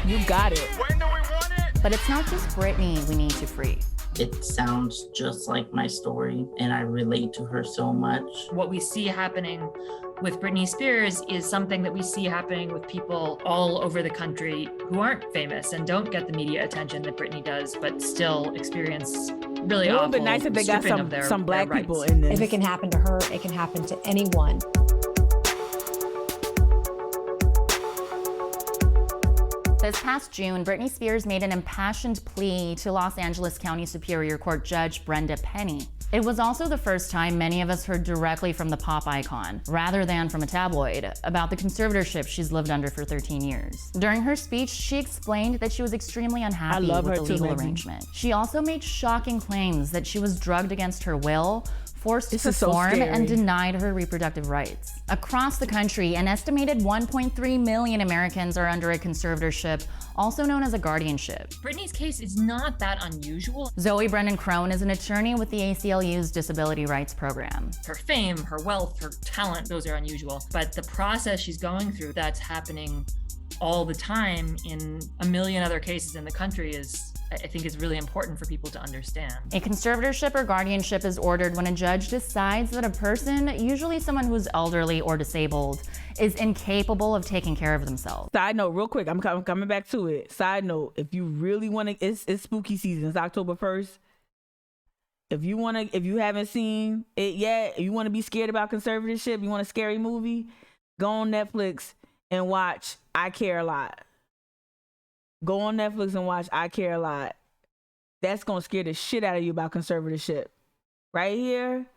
You got it. But it's not just Britney we need to free. It sounds just like my story, and I relate to her so much. What we see happening with Britney Spears is something that we see happening with people all over the country who aren't famous and don't get the media attention that Britney does, but still experience really It awful would be nice if they got stripping of some black their people rights. in this. If it can happen to her, it can happen to anyone. This past June, Britney Spears made an impassioned plea to Los Angeles County Superior Court Judge Brenda Penny. It was also the first time many of us heard directly from the pop icon, rather than from a tabloid, about the conservatorship she's lived under for 13 years. During her speech, she explained that she was extremely unhappy with the legal arrangement. She also made shocking claims that she was drugged against her will, forced to perform, and denied her reproductive rights. Across the country, an estimated 1.3 million Americans are under a conservatorship, also known as a guardianship. Britney's case is not that unusual. Zoe Brennan Crone is an attorney with the ACLU's Disability Rights Program. Her fame, her wealth, her talent, those are unusual. But the process she's going through that's happening all the time in a million other cases in the country I think is really important for people to understand. A conservatorship or guardianship is ordered when a judge decides that a person, usually someone who's elderly or disabled, is incapable of taking care of themselves. Side note, real quick, I'm coming back to it. Side note, if you really want to, it's spooky season. It's October 1st. If you haven't seen it yet, you want to be scared about conservatorship, you want a scary movie, go on Netflix and watch I Care a Lot. Go on Netflix and watch I Care a Lot. That's going to scare the shit out of you about conservatorship. Right here,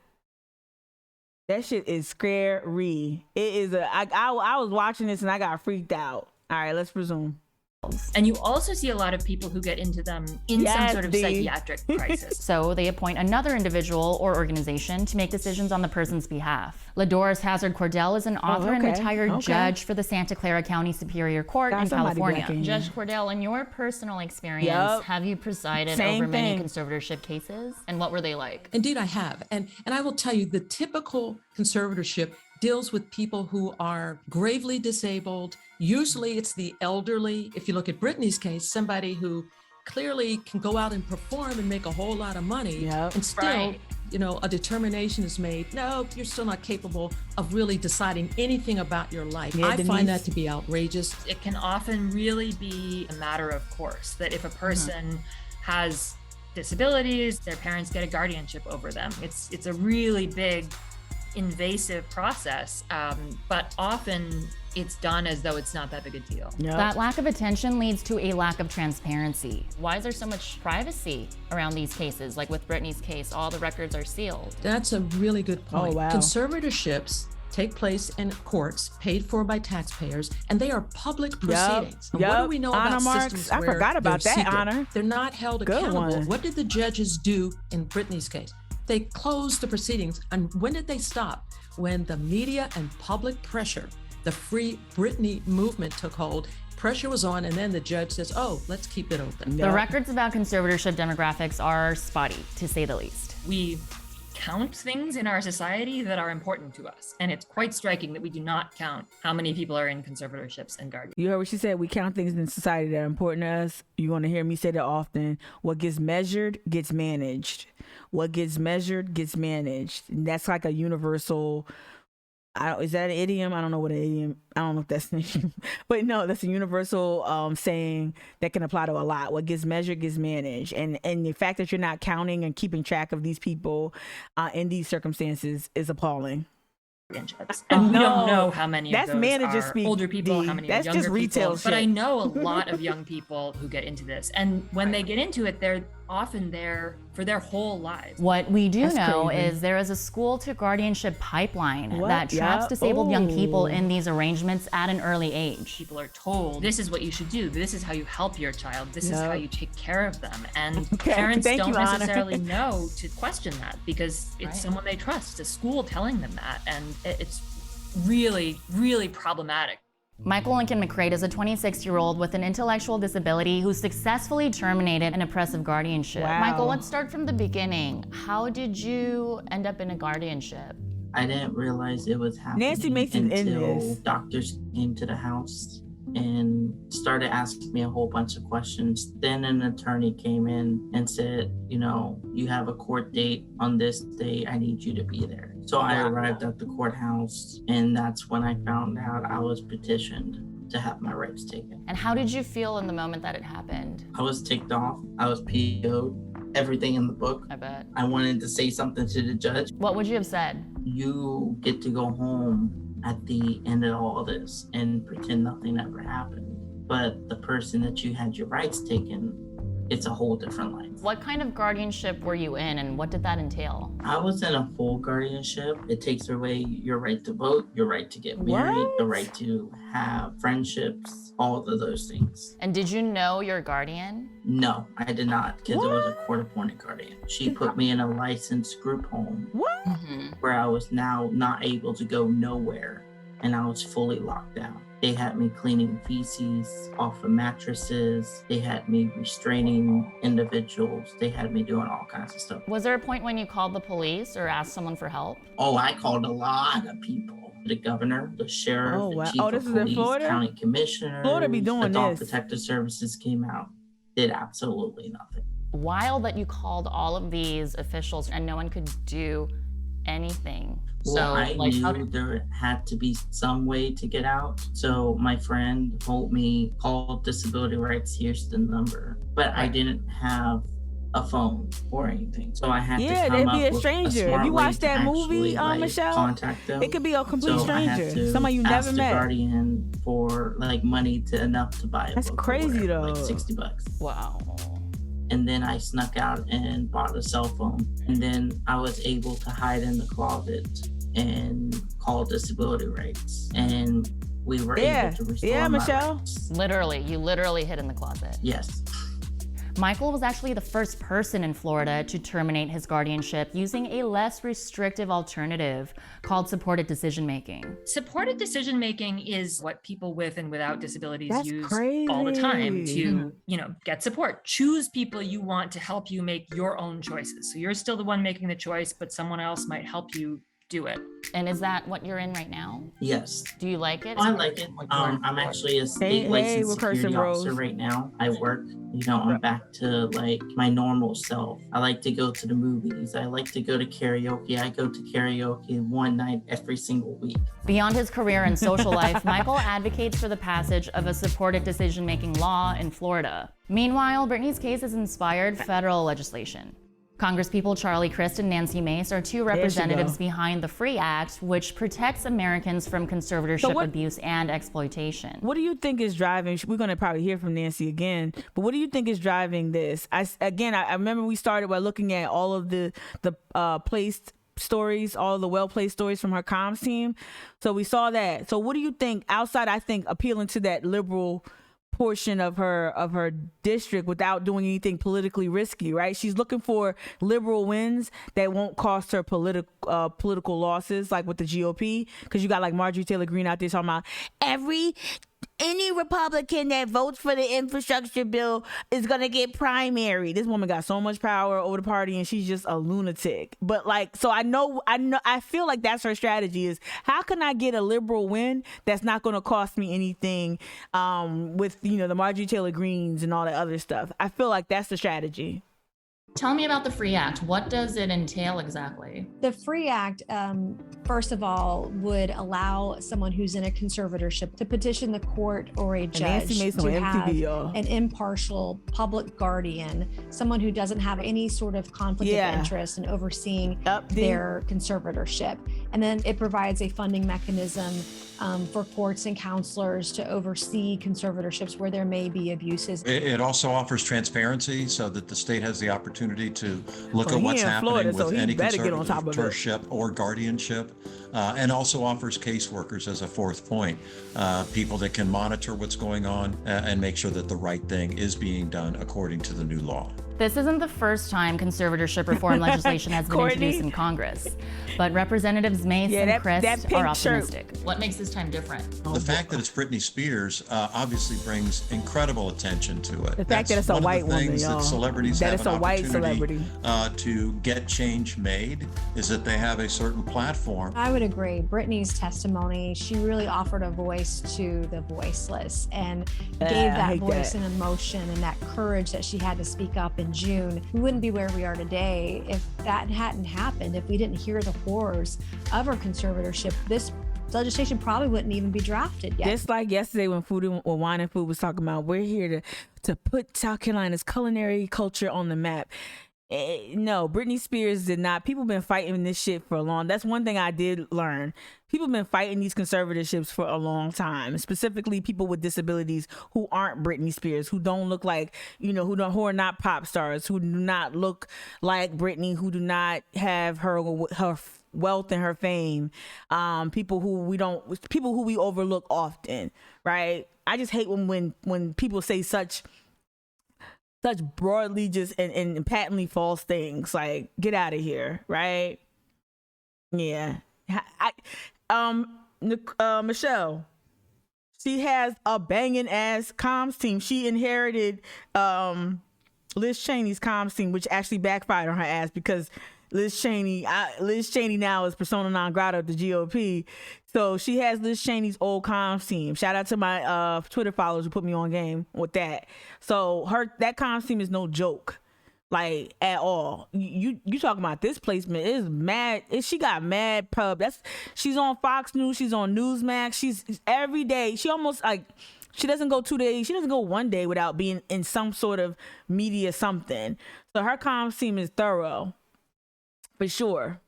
that shit is scary. It is I was watching this and I got freaked out. All right, let's resume. And you also see a lot of people who get into them in some sort of psychiatric crisis. So they appoint another individual or organization to make decisions on the person's behalf. LaDoris Hazard Cordell is an author and retired judge for the Santa Clara County Superior Court in California. Judge Cordell, in your personal experience, have you presided over many conservatorship cases? And what were they like? Indeed, I have. And I will tell you, the typical conservatorship deals with people who are gravely disabled. Usually it's the elderly. If you look at Britney's case, somebody who clearly can go out and perform and make a whole lot of money, and still, a determination is made. No, you're still not capable of really deciding anything about your life. I find that to be outrageous. It can often really be a matter of course, that if a person has disabilities, their parents get a guardianship over them. It's a really big, invasive process, but often it's done as though it's not that big a deal. That lack of attention leads to a lack of transparency. Why is there so much privacy around these cases? Like with Britney's case, all the records are sealed. That's a really good point. Oh, wow. Conservatorships take place in courts paid for by taxpayers, and they are public proceedings. And what do we know about systems where I forgot about they're that, secret? Honor. They're not held accountable. What did the judges do in Britney's case? They closed the proceedings. And when did they stop? When the media and public pressure, the Free Britney movement took hold, pressure was on, and then the judge says, oh, let's keep it open. The records about conservatorship demographics are spotty, to say the least. We count things in our society that are important to us. And it's quite striking that we do not count how many people are in conservatorships and guardians. You heard what she said. We count things in society that are important to us. You want to hear me say that often. What gets measured gets managed. What gets measured gets managed. And that's like a universal. Is that an idiom? I don't know what an idiom. I don't know if that's an idiom, but no, that's a universal saying that can apply to a lot. What gets measured gets managed, and the fact that you're not counting and keeping track of these people in these circumstances is appalling. And we don't know how many that's of those manager are speak, older people, how many that's are younger just retail people. shit. But I know a lot of young people who get into this, and when they get into it, they're often there for their whole lives. What we do That's know crazy. is there is a school to guardianship pipeline What? that traps Yeah. disabled young people Oh. in these arrangements at an early age. People are told, this is what you should do. This is how you help your child. This is Yep. how you take care of them. And Okay, parents thank don't you, Anna. necessarily know to question that because it's Right. someone they trust, a school telling them that. And it's really, really problematic. Michael Lincoln McCrate is a 26-year-old with an intellectual disability who successfully terminated an oppressive guardianship. Wow. Michael, let's start from the beginning. How did you end up in a guardianship? I didn't realize it was happening Nancy Mason's in until this. doctors came to the house and started asking me a whole bunch of questions. Then an attorney came in and said, you know, you have a court date on this day. I need you to be there. So I arrived at the courthouse, and that's when I found out I was petitioned to have my rights taken. And how did you feel in the moment that it happened? I was ticked off. I was PO'd. Everything in the book. I bet. I wanted to say something to the judge. What would you have said? You get to go home at the end of all this and pretend nothing ever happened. But the person that you had your rights taken, it's a whole different life. What kind of guardianship were you in, and what did that entail? I was in a full guardianship. It takes away your right to vote, your right to get married, the right to have friendships, all of those things. And did you know your guardian? No, I did not, because it was a court-appointed guardian. She put me in a licensed group home where I was now not able to go nowhere, and I was fully locked down. They had me cleaning feces off of mattresses. They had me restraining individuals. They had me doing all kinds of stuff. Was there a point when you called the police or asked someone for help? Oh, I called a lot of people. The governor, the sheriff, Oh, wow. the chief Oh, of this is in police, Florida? county commissioner, Florida be doing adult this. protective services came out, did absolutely nothing. Wild that you called all of these officials and no one could do anything. Well, I knew there had to be some way to get out. So my friend told me, call Disability Rights, here's the number. But I didn't have a phone or anything. So I had to come they'd up be a with stranger. smart If you way watch to that actually, movie, like, Michelle, contact them. it could be a complete So I had stranger. to Somebody you ask never the met. guardian for like money to enough to buy a That's book or crazy, whatever, like though. $60. Wow. And then I snuck out and bought a cell phone. And then I was able to hide in the closet and call Disability Rights. And we were able to restore my rights. Literally, you literally hid in the closet. Yes. Michael was actually the first person in Florida to terminate his guardianship using a less restrictive alternative called supported decision-making. Supported decision making is what people with and without disabilities That's use all the time crazy. to, get support. Choose people you want to help you make your own choices. So you're still the one making the choice, but someone else might help you do it. And is that what you're in right now? Yes. Do you like it? I like it. I'm actually a state licensed security officer right now. I work, I'm back to like my normal self. I like to go to the movies. I like to go to karaoke. I go to karaoke one night every single week. Beyond his career and social life, Michael advocates for the passage of a supported decision-making law in Florida. Meanwhile, Brittany's case has inspired federal legislation. Congresspeople Charlie Crist and Nancy Mace are two representatives behind the FREE Act, which protects Americans from conservatorship abuse and exploitation. What do you think is driving? We're going to probably hear from Nancy again, but what do you think is driving this? I remember we started by looking at all of the placed stories, all the well-placed stories from her comms team. So we saw that. So what do you think outside, I think, appealing to that liberal portion of her district without doing anything politically risky, right? She's looking for liberal wins that won't cost her political losses, like with the GOP, because you got like Marjorie Taylor Greene out there talking about any Republican that votes for the infrastructure bill is gonna get primary. This woman got so much power over the party, and she's just a lunatic. But like, so I feel like that's her strategy: is how can I get a liberal win that's not gonna cost me anything, with the Marjorie Taylor Greens and all that other stuff. I feel like that's the strategy. Tell me about the FREE Act. What does it entail exactly? The FREE Act, first of all, would allow someone who's in a conservatorship to petition the court or a judge to have an impartial public guardian, someone who doesn't have any sort of conflict of interest in overseeing their conservatorship. And then it provides a funding mechanism for courts and counselors to oversee conservatorships where there may be abuses. It also offers transparency so that the state has the opportunity to look at what's happening with any conservatorship or guardianship, and also offers caseworkers as a fourth point, people that can monitor what's going on and make sure that the right thing is being done according to the new law. This isn't the first time conservatorship reform legislation has been introduced in Congress, but Representatives Mace and Crist are optimistic. What makes this time different? The fact that it's Britney Spears obviously brings incredible attention to it. The fact that it's a white woman, y'all. That celebrities That have it's an a white opportunity celebrity. To get change made is that they have a certain platform. I would agree. Britney's testimony, she really offered a voice to the voiceless and gave that voice and emotion and that courage that she had to speak up in June. We wouldn't be where we are today if that hadn't happened, if we didn't hear the horrors of her conservatorship. This legislation probably wouldn't even be drafted yet. Just like yesterday when Wine and Food was talking about, we're here to put South Carolina's culinary culture on the map. No, Britney Spears did not. People been fighting this shit for a long. That's one thing I did learn. People been fighting these conservatorships for a long time. Specifically, people with disabilities who aren't Britney Spears, who don't look like, who are not pop stars, who do not look like Britney, who do not have her wealth and her fame. People who we overlook often, right? I just hate when people say such broadly just and patently false things. Like, get out of here, right? Yeah. Michelle, she has a banging ass comms team. She inherited Liz Cheney's comms team, which actually backfired on her ass because Liz Cheney now is persona non grata of the GOP. So she has Liz Cheney's old comms team. Shout out to my Twitter followers who put me on game with that. So that comms team is no joke, like, at all. You talking about this placement is mad. She got mad pub. She's on Fox News. She's on Newsmax. She's every day. She almost like. She doesn't go 2 days. She doesn't go 1 day without being in some sort of media something. So her comms team is thorough. For sure.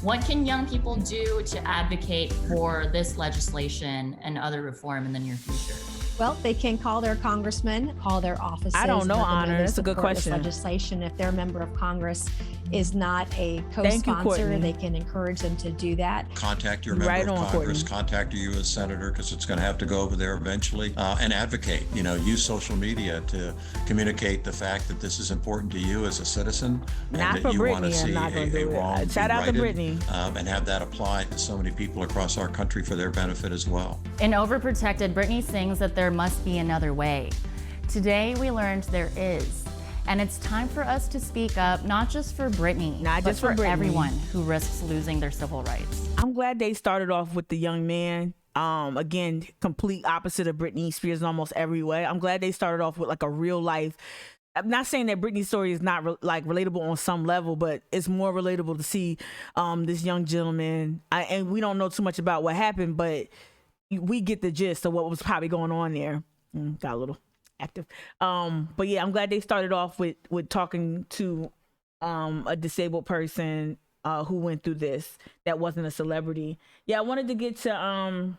What can young people do to advocate for this legislation and other reform in the near future? Well, they can call their congressman, call their offices. I don't know, Honor. That's a good question. Legislation. If their member of Congress is not a co-sponsor, they can encourage them to do that. Contact your member of Congress, contact your U.S. Senator, because it's going to have to go over there eventually, and advocate. Use social media to communicate the fact that this is important to you as a citizen, and that you want to see a wrong be Shout out to righted, and have that applied to so many people across our country for their benefit as well. In Overprotected, Britney sings that there must be another way. Today, we learned there is. And it's time for us to speak up, not just for Britney, but for everyone who risks losing their civil rights. I'm glad they started off with the young man. Again, complete opposite of Britney Spears in almost every way. I'm glad they started off with like a real life. I'm not saying that Britney's story is not relatable on some level, but it's more relatable to see this young gentleman. And we don't know too much about what happened, but we get the gist of what was probably going on there. Got a little active. But yeah, I'm glad they started off with talking to a disabled person who went through this that wasn't a celebrity. Yeah, I wanted to get to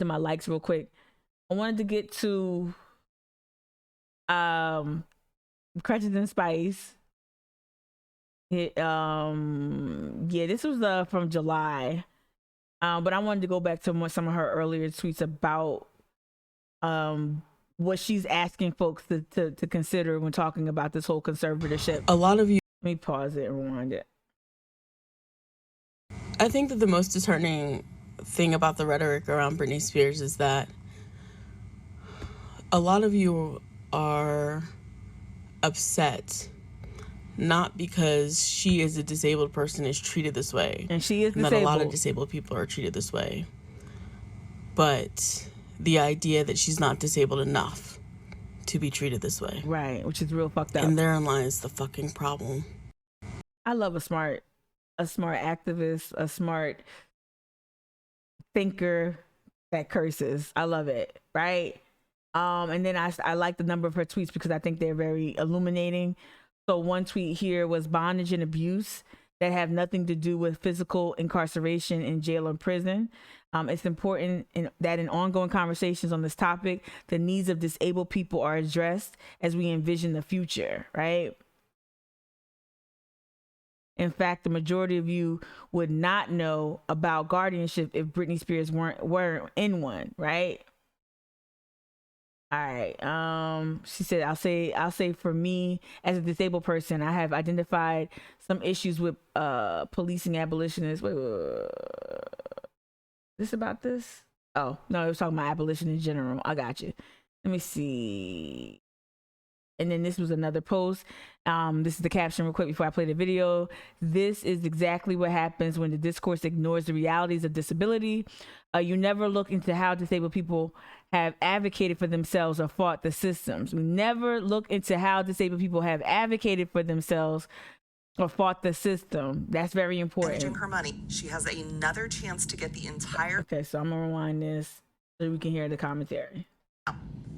my likes real quick. I wanted to get to Crutches and Spice. This was from July. But I wanted to go back to some of her earlier tweets about what she's asking folks to consider when talking about this whole conservatorship. A lot of you... Let me pause it and rewind it. I think that the most disheartening thing about the rhetoric around Britney Spears is that a lot of you are upset not because she is a disabled person is treated this way. And she is disabled. Not a lot of disabled people are treated this way. But the idea that she's not disabled enough to be treated this way. Right, which is real fucked up. And therein lies the fucking problem. I love a smart activist, a smart thinker that curses. I love it, right? And then I like the number of her tweets because I think they're very illuminating. So one tweet here was bondage and abuse that have nothing to do with physical incarceration in jail or prison. It's important that in ongoing conversations on this topic, the needs of disabled people are addressed as we envision the future, right? In fact, the majority of you would not know about guardianship if Britney Spears weren't in one, right? All right. She said, I'll say for me as a disabled person, I have identified some issues with policing abolitionists. Wait. This about this? Oh, no, it was talking about abolition in general. I got you. Let me see. And then this was another post. This is the caption real quick before I play the video. This is exactly what happens when the discourse ignores the realities of disability. You never look into how disabled people have advocated for themselves or fought the systems. We never look into how disabled people have advocated for themselves or fought the system. That's very important. Managing her money, she has another chance to get the entire... Okay, so I'm gonna rewind this so we can hear the commentary.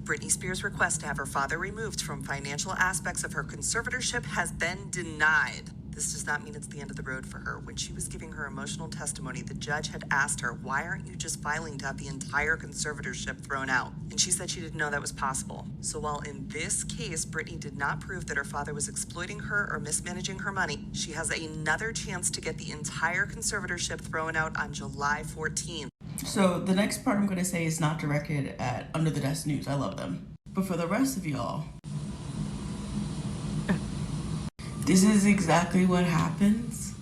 Britney Spears' request to have her father removed from financial aspects of her conservatorship has been denied. This does not mean it's the end of the road for her. When she was giving her emotional testimony, the judge had asked her, why aren't you just filing to have the entire conservatorship thrown out? And she said she didn't know that was possible. So while in this case, Britney did not prove that her father was exploiting her or mismanaging her money, she has another chance to get the entire conservatorship thrown out on July 14th. So the next part I'm going to say is not directed at Under the Desk News. I love them. But for the rest of y'all, this is exactly what happens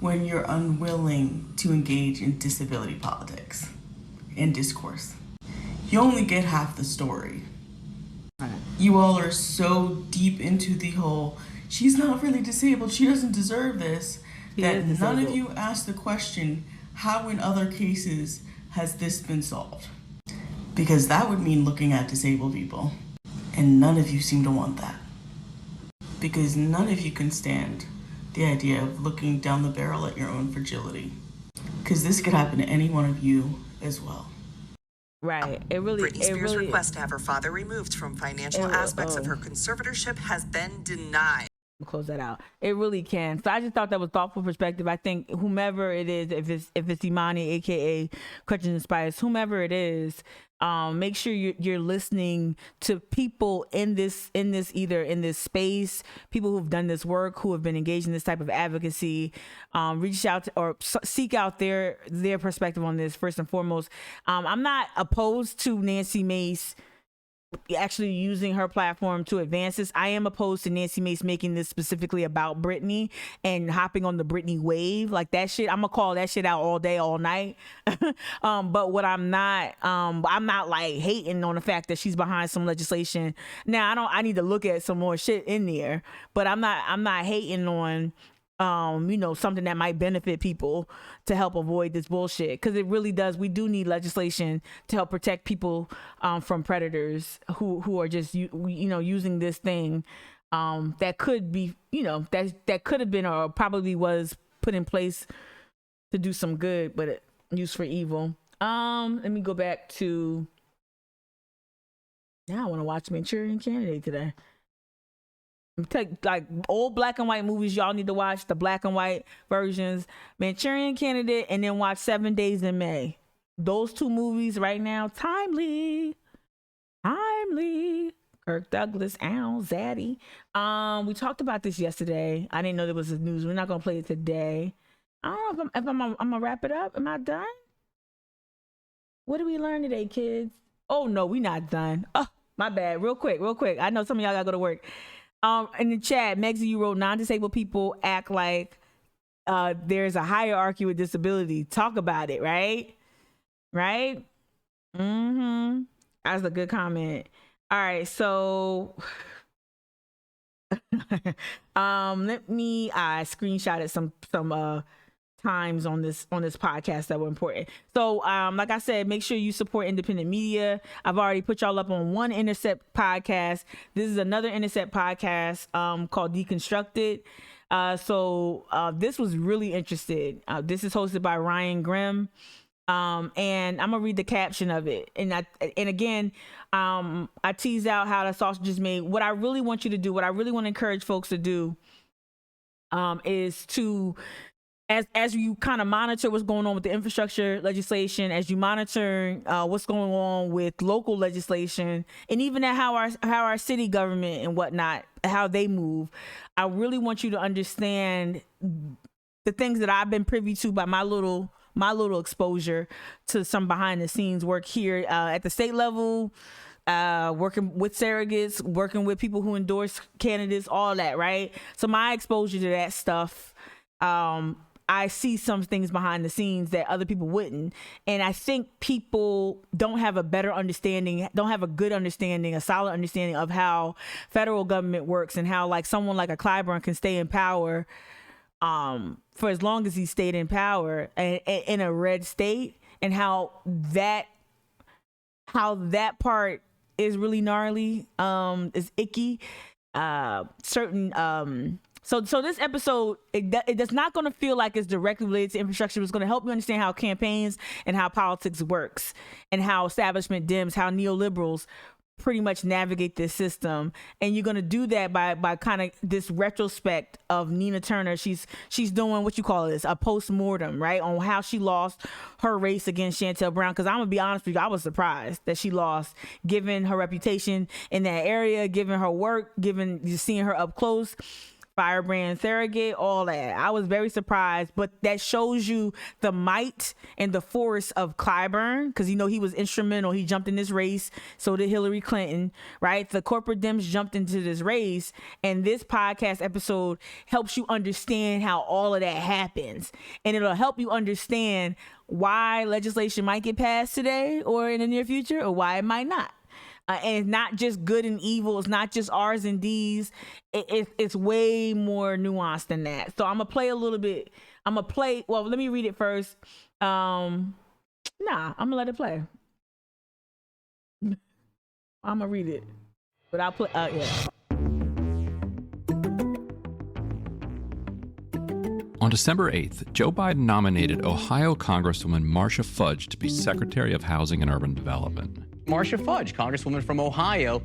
when you're unwilling to engage in disability politics and discourse. You only get half the story. You all are so deep into the whole, she's not really disabled, she doesn't deserve this, that none of you ask the question, how in other cases has this been solved? Because that would mean looking at disabled people. And none of you seem to want that. Because none of you can stand the idea of looking down the barrel at your own fragility. Because this could happen to any one of you as well. Right. Britney Spears' request to have her father removed from financial aspects of her conservatorship has been denied. Close that out. It really can. So I just thought that was thoughtful perspective. I think whomever it is, if it's Imani, aka Crutches and Spice, whomever it is, make sure you're listening to people in this space, people who've done this work, who have been engaged in this type of advocacy. Reach out to, or seek out their perspective on this first and foremost. I'm not opposed to Nancy Mace actually using her platform to advance this. I am opposed to Nancy Mace making this specifically about Britney and hopping on the Britney wave. Like that shit, I'm gonna call that shit out all day, all night. But what I'm not like hating on the fact that she's behind some legislation. Now I need to look at some more shit in there, but I'm not hating on something that might benefit people to help avoid this bullshit, because it really does. We do need legislation to help protect people from predators who are just using this thing that could be that could have been or probably was put in place to do some good, but used for evil. Let me go back to, now I want to watch Manchurian Candidate today. Take like old black and white movies y'all need to watch, the black and white versions, Manchurian Candidate, and then watch 7 Days in May. Those two movies right now, timely. Kirk Douglas, Al Zaddy. We talked about this yesterday. I didn't know there was a news. We're not gonna play it today. I don't know if I'm gonna wrap it up. Am I done? What did we learn today, kids? Oh no, we not done. Oh, my bad. Real quick. I know some of y'all gotta go to work. In the chat, Megzy, you wrote, non-disabled people act like there's a hierarchy with disability. Talk about it, right? Right? Mm-hmm. That's a good comment. All right, so let me screenshotted some times on this podcast that were important. So like I said, make sure you support independent media. I've already put y'all up on one Intercept podcast. This is another Intercept podcast called Deconstructed. So this was really interesting. This is hosted by Ryan Grimm. And I'm gonna read the caption of it. And again, I tease out how the sausage is made. What I really want you to do, what I really want to encourage folks to do, is to, as you kind of monitor what's going on with the infrastructure legislation, as you monitor what's going on with local legislation, and even at how our city government and whatnot, how they move, I really want you to understand the things that I've been privy to by my little exposure to some behind the scenes work here at the state level, working with surrogates, working with people who endorse candidates, all that, right? So my exposure to that stuff, I see some things behind the scenes that other people wouldn't. And I think people don't have a better understanding, don't have a good understanding, a solid understanding of how federal government works and how like someone like a Clyburn can stay in power for as long as he stayed in power in a red state, and how that part is really gnarly, is icky. So this episode, it's not going to feel like it's directly related to infrastructure. It's going to help you understand how campaigns and how politics works, and how establishment Dems, how neoliberals pretty much navigate this system. And you're going to do that by kind of this retrospect of Nina Turner. She's doing what you call this, a post-mortem, right, on how she lost her race against Chantel Brown. Because I'm going to be honest with you, I was surprised that she lost, given her reputation in that area, given her work, given just seeing her up close, firebrand surrogate, all that. I was very surprised, but that shows you the might and the force of Clyburn, because he was instrumental. He jumped in this race, so did Hillary Clinton, right? The corporate Dems jumped into this race, and this podcast episode helps you understand how all of that happens, and it'll help you understand why legislation might get passed today or in the near future, or why it might not. And it's not just good and evil. It's not just R's and D's. It's way more nuanced than that. So I'm going to play a little bit. Well, let me read it first. I'm going to let it play. I'm going to read it. But I'll play, yeah. On December 8th, Joe Biden nominated Ohio Congresswoman Marcia Fudge to be Secretary of Housing and Urban Development. Marcia Fudge, Congresswoman from Ohio,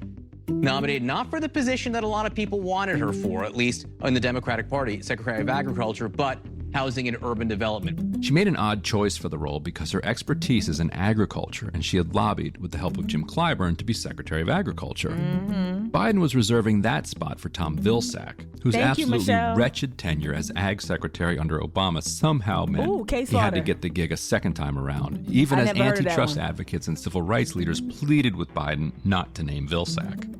nominated not for the position that a lot of people wanted her for, at least in the Democratic Party, Secretary of Agriculture, but Housing and Urban Development. She made an odd choice for the role because her expertise is in agriculture, and she had lobbied with the help of Jim Clyburn to be Secretary of Agriculture. Mm-hmm. Biden was reserving that spot for Tom Vilsack, whose absolutely wretched tenure as Ag Secretary under Obama somehow meant he had to get the gig a second time around, even as antitrust advocates and civil rights leaders pleaded with Biden not to name Vilsack.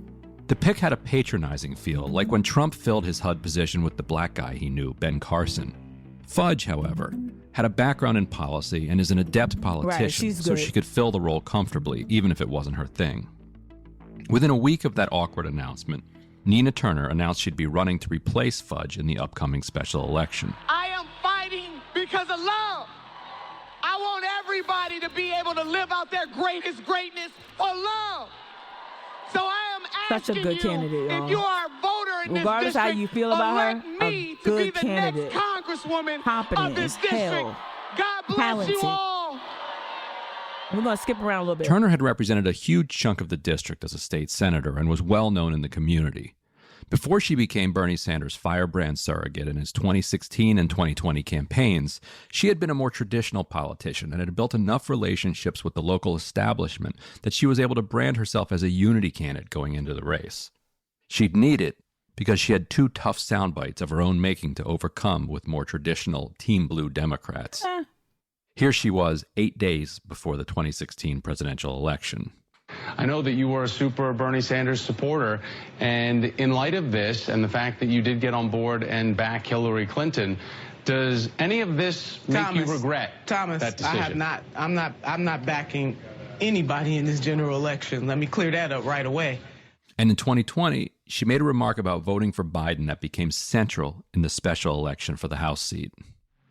The pick had a patronizing feel, like when Trump filled his HUD position with the black guy he knew, Ben Carson. Fudge, however, had a background in policy and is an adept politician, so she could fill the role comfortably, even if it wasn't her thing. Within a week of that awkward announcement, Nina Turner announced she'd be running to replace Fudge in the upcoming special election. I am fighting because of love. I want everybody to be able to live out their greatest greatness for love. So I am asking such a good candidate, if you are a voter in regardless this district, how you feel about her, me a good to be the candidate, next congresswoman competent of this as district. hell, God bless talented. you all. We're going to skip around a little bit. Turner had represented a huge chunk of the district as a state senator and was well known in the community. Before she became Bernie Sanders' firebrand surrogate in his 2016 and 2020 campaigns, she had been a more traditional politician and had built enough relationships with the local establishment that she was able to brand herself as a unity candidate going into the race. She'd need it because she had two tough sound bites of her own making to overcome with more traditional Team Blue Democrats. Here she was 8 days before the 2016 presidential election. I know that you were a super Bernie Sanders supporter, and in light of this and the fact that you did get on board and back Hillary Clinton, Does any of this make you regret that decision? I have not. I'm not backing anybody in this general election. Let me clear that up right away. And in 2020, she made a remark about voting for Biden that became central in the special election for the House seat.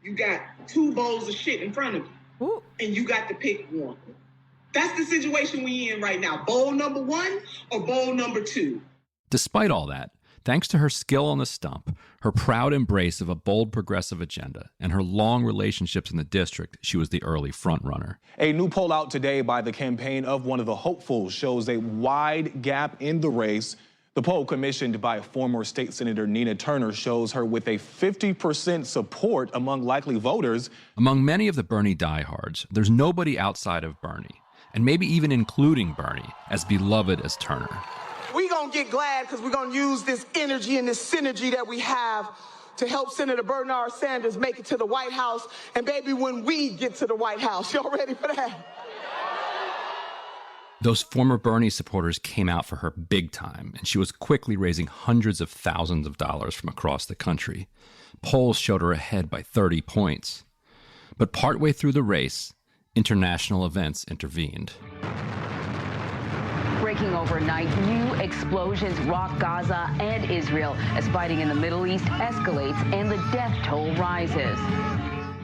You got two bowls of shit in front of you, and you got to pick one. That's the situation we in right now. Bowl number 1 or bowl number 2. Despite all that, thanks to her skill on the stump, her proud embrace of a bold progressive agenda, and her long relationships in the district, she was the early frontrunner. A new poll out today by the campaign of one of the hopefuls shows a wide gap in the race. The poll, commissioned by former state senator Nina Turner, shows her with a 50% support among likely voters. Among many of the Bernie diehards, there's nobody outside of Bernie, and maybe even including Bernie, as beloved as Turner. We gonna get glad because we're gonna use this energy and this synergy that we have to help Senator Bernard Sanders make it to the White House. And baby, when we get to the White House, y'all ready for that? Those former Bernie supporters came out for her big time, and she was quickly raising hundreds of thousands of dollars from across the country. Polls showed her ahead by 30 points. But partway through the race, international events intervened. Breaking overnight, new explosions rock Gaza and Israel as fighting in the Middle East escalates and the death toll rises.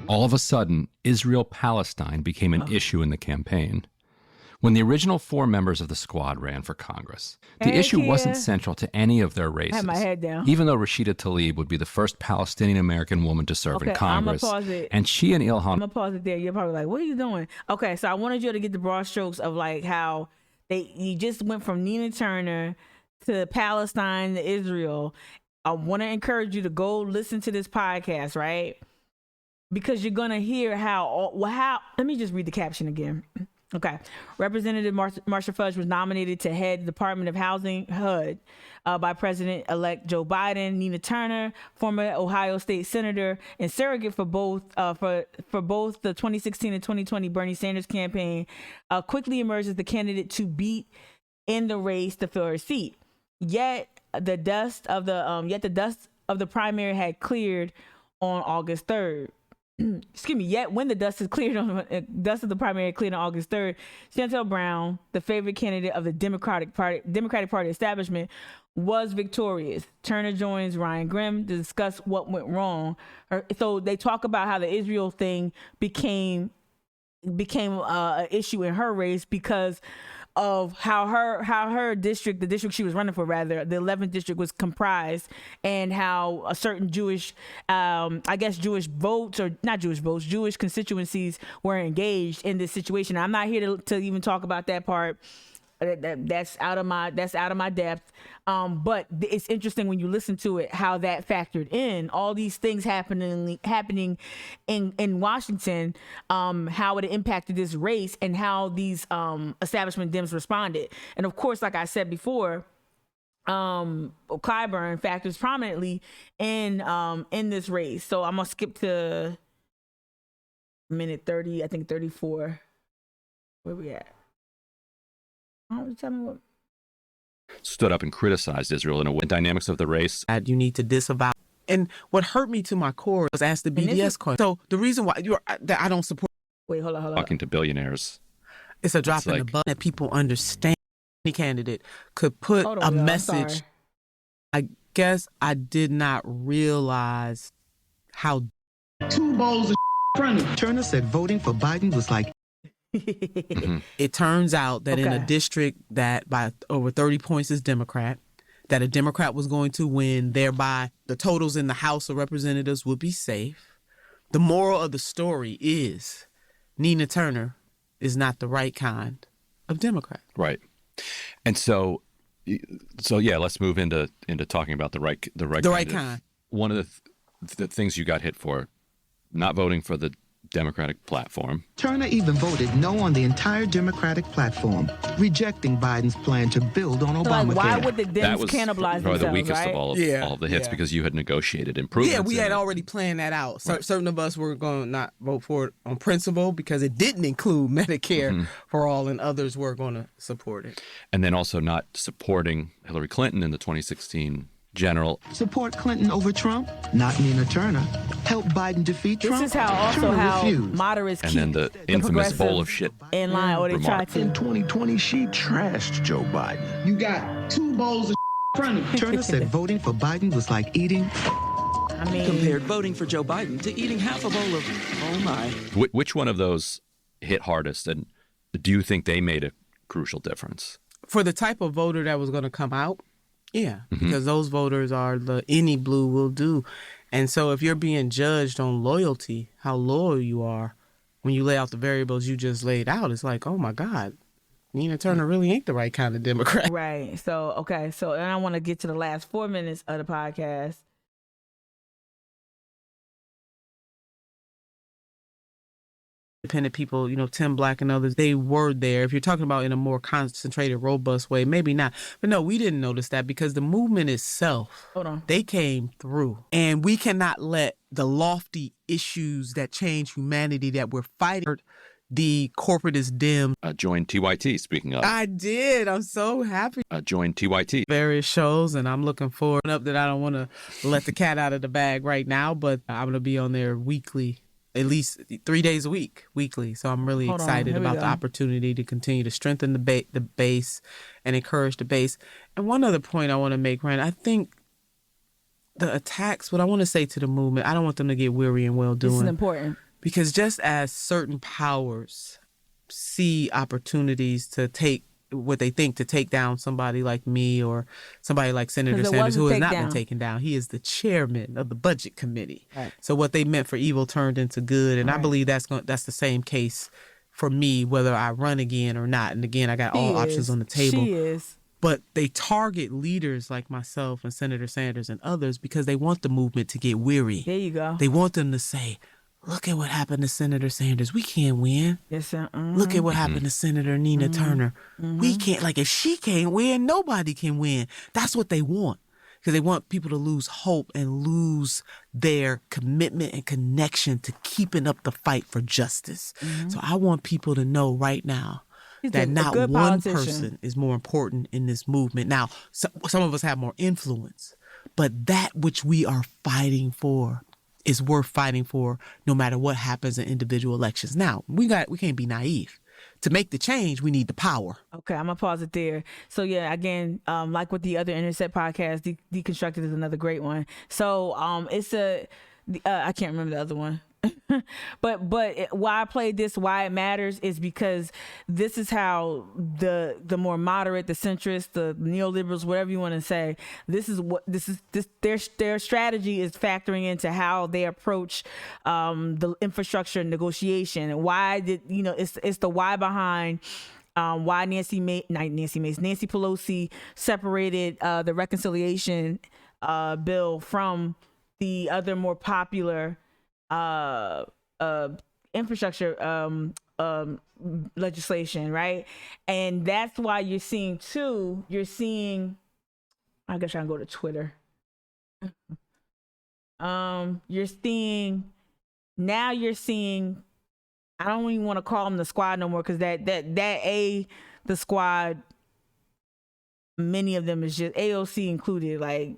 All of a sudden, Israel-Palestine became an issue in the campaign. When the original 4 members of the squad ran for Congress, the issue wasn't central to any of their races. I had my head down. Even though Rashida Tlaib would be the first Palestinian-American woman to serve in Congress. I'm gonna pause it. And she and Ilhan... I'm gonna pause it there. You're probably like, what are you doing? Okay, so I wanted you to get the broad strokes of like how you just went from Nina Turner to Palestine to Israel. I want to encourage you to go listen to this podcast, right? Because you're going to hear how, let me just read the caption again. Okay. Representative Marsha Fudge was nominated to head the Department of Housing, HUD, by President-elect Joe Biden. Nina Turner, former Ohio State Senator and surrogate for both the 2016 and 2020 Bernie Sanders campaign, quickly emerged as the candidate to beat in the race to fill her seat. Yet the dust of the primary had cleared on August 3rd. Excuse me, yet when the dust of the primary cleared on August 3rd, Chantel Brown, the favorite candidate of the Democratic Party establishment, was victorious. Turner joins Ryan Grimm to discuss what went wrong. So they talk about how the Israel thing became an issue in her race because of how her district, the district she was running for rather, the 11th district was comprised, and how a certain Jewish constituencies were engaged in this situation. I'm not here to even talk about that part. That's out of my depth. But it's interesting when you listen to it, how that factored in all these things happening in Washington, how it impacted this race and how these establishment Dems responded. And of course, like I said before, Clyburn factors prominently in this race. So I'm gonna skip to minute 30, I think 34. Where we at? Tell me what. Stood up and criticized Israel in a way. Dynamics of the race. You need to disavow. And what hurt me to my core was ask the BDS question. So the reason why that I don't support. Wait, hold on. Talking to billionaires. It's a drop in the bucket that people understand. Any candidate could put a message. I guess I did not realize how. Two bowls of front of Turner said voting for Biden was like. It turns out that in a district that by over 30 points is Democrat, that a Democrat was going to win, thereby the totals in the House of Representatives would be safe. The moral of the story is Nina Turner is not the right kind of Democrat. Right. And so yeah, let's move into talking about the right kind. One of the things you got hit for, not voting for the Democratic platform. Turner even voted no on the entire Democratic platform, rejecting Biden's plan to build on Obamacare. Like, why would the Dems cannibalize probably themselves, the weakest right? of all of the hits because you had negotiated improvements. Yeah, we had already planned that out. So certain of us were going to not vote for it on principle because it didn't include Medicare for all, and others were going to support it. And then also not supporting Hillary Clinton in the 2016 General. Support Clinton over Trump? Not Nina Turner. Help Biden defeat Trump? This is how moderates And keep then the infamous bowl of shit in line, or they try to. In 2020, she trashed Joe Biden. You got 2 bowls of in front of you. Turner said voting for Biden was like eating. Compared voting for Joe Biden to eating half a bowl of, oh my. Which one of those hit hardest, and do you think they made a crucial difference? For the type of voter that was going to come out, yeah, because those voters are the any blue will do. And so if you're being judged on loyalty, how loyal you are, when you lay out the variables you just laid out, it's like, oh my God, Nina Turner really ain't the right kind of Democrat. Right. So, okay. So, and I want to get to the last 4 minutes of the podcast. Independent people, Tim Black and others, they were there. If you're talking about in a more concentrated, robust way, maybe not. But no, we didn't notice that because the movement itself, they came through. And we cannot let the lofty issues that change humanity that we're fighting, the corporatist dim. Joined TYT, speaking of. I did. I'm so happy. Joined TYT. Various shows, and I'm looking forward up that I don't want to let the cat out of the bag right now, but I'm going to be on there weekly. At least 3 days a week, weekly. So I'm really excited about the opportunity to continue to strengthen the base and encourage the base. And one other point I want to make, Ryan, I think the attacks, what I want to say to the movement, I don't want them to get weary and well doing. This is important. Because just as certain powers see opportunities to take what they think to take down somebody like me or somebody like Senator Sanders, who has not been taken down. He is the chairman of the Budget Committee. Right. So what they meant for evil turned into good. And I believe that's the same case for me, whether I run again or not. And again, I got all options on the table. She is. But they target leaders like myself and Senator Sanders and others because they want the movement to get weary. There you go. They want them to say, look at what happened to Senator Sanders. We can't win. Yes, sir. Look at what happened to Senator Nina Turner. We can't, if she can't win, nobody can win. That's what they want. Because they want people to lose hope and lose their commitment and connection to keeping up the fight for justice. So I want people to know right now that not one person is more important in this movement. Now, some of us have more influence, but that which we are fighting for is worth fighting for no matter what happens in individual elections. Now, we can't be naive. To make the change, we need the power. Okay, I'm going to pause it there. So, yeah, again, like with the other Intercept podcast, Deconstructed is another great one. So, it's I can't remember the other one. but why I played this, why it matters, is because this is how the more moderate, the centrist, the neoliberals, whatever you want to say, their strategy is factoring into how they approach the infrastructure negotiation. And why it's the why behind why Nancy Pelosi separated the reconciliation bill from the other more popular infrastructure legislation, right? And that's why you're seeing I guess I can go to Twitter. You're seeing I don't even want to call them the squad no more, because the squad, many of them is just AOC included. Like,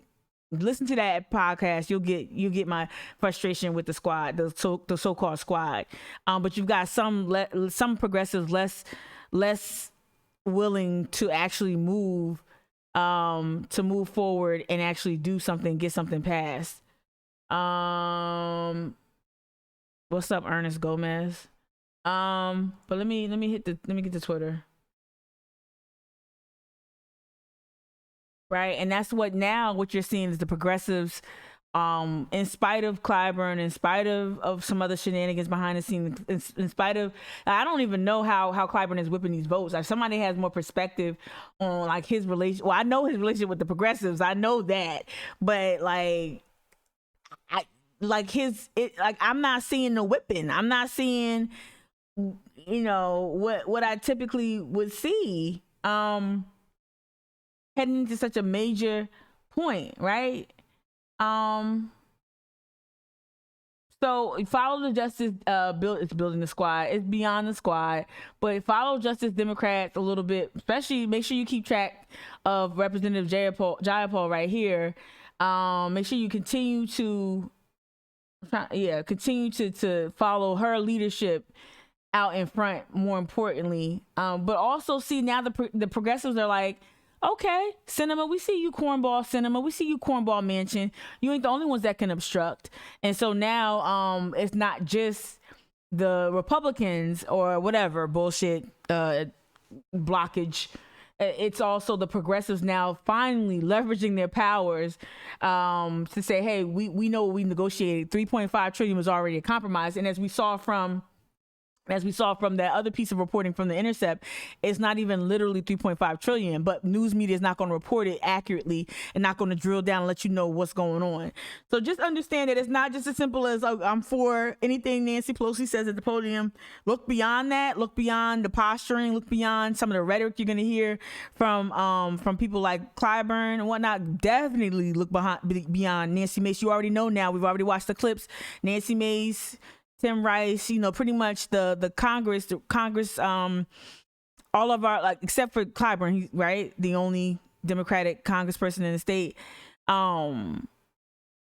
listen to that podcast. You'll get my frustration with the squad, the so-called squad. But you've got some progressives less willing to actually move forward and actually do something, get something passed. What's up, Ernest Gomez? But let me get to Twitter. Right. And that's what you're seeing is the progressives, in spite of Clyburn, in spite of some other shenanigans behind the scenes, in spite of, I don't even know how Clyburn is whipping these votes. If somebody has more perspective on like his relation, well, I know his relationship with the progressives, I know that, but I'm not seeing the whipping. I'm not seeing, what I typically would see, heading into such a major point, right? So follow the Justice it's building the squad. It's beyond the squad, but follow Justice Democrats a little bit. Especially make sure you keep track of Representative Jayapal right here. Make sure you continue to follow her leadership out in front, more importantly. But also see now the progressives are like, okay, Cinema, we see you, cornball Cinema, we see you, cornball Mansion. You ain't the only ones that can obstruct. And so now it's not just the Republicans or whatever bullshit blockage. It's also the progressives now finally leveraging their powers to say, hey, we know what we negotiated. 3.5 trillion was already a compromise. And as we saw from that other piece of reporting from The Intercept, it's not even literally 3.5 trillion, but news media is not going to report it accurately and not going to drill down and let you know what's going on. So just understand that it's not just as simple as I'm for anything Nancy Pelosi says at the podium. Look beyond that. Look beyond the posturing. Look beyond some of the rhetoric you're going to hear from people like Clyburn and whatnot. Definitely look beyond Nancy Mace. You already know now. We've already watched the clips. Nancy Mace, Tim Rice, pretty much the Congress, all of our, like, except for Clyburn, right? The only Democratic congressperson in the state.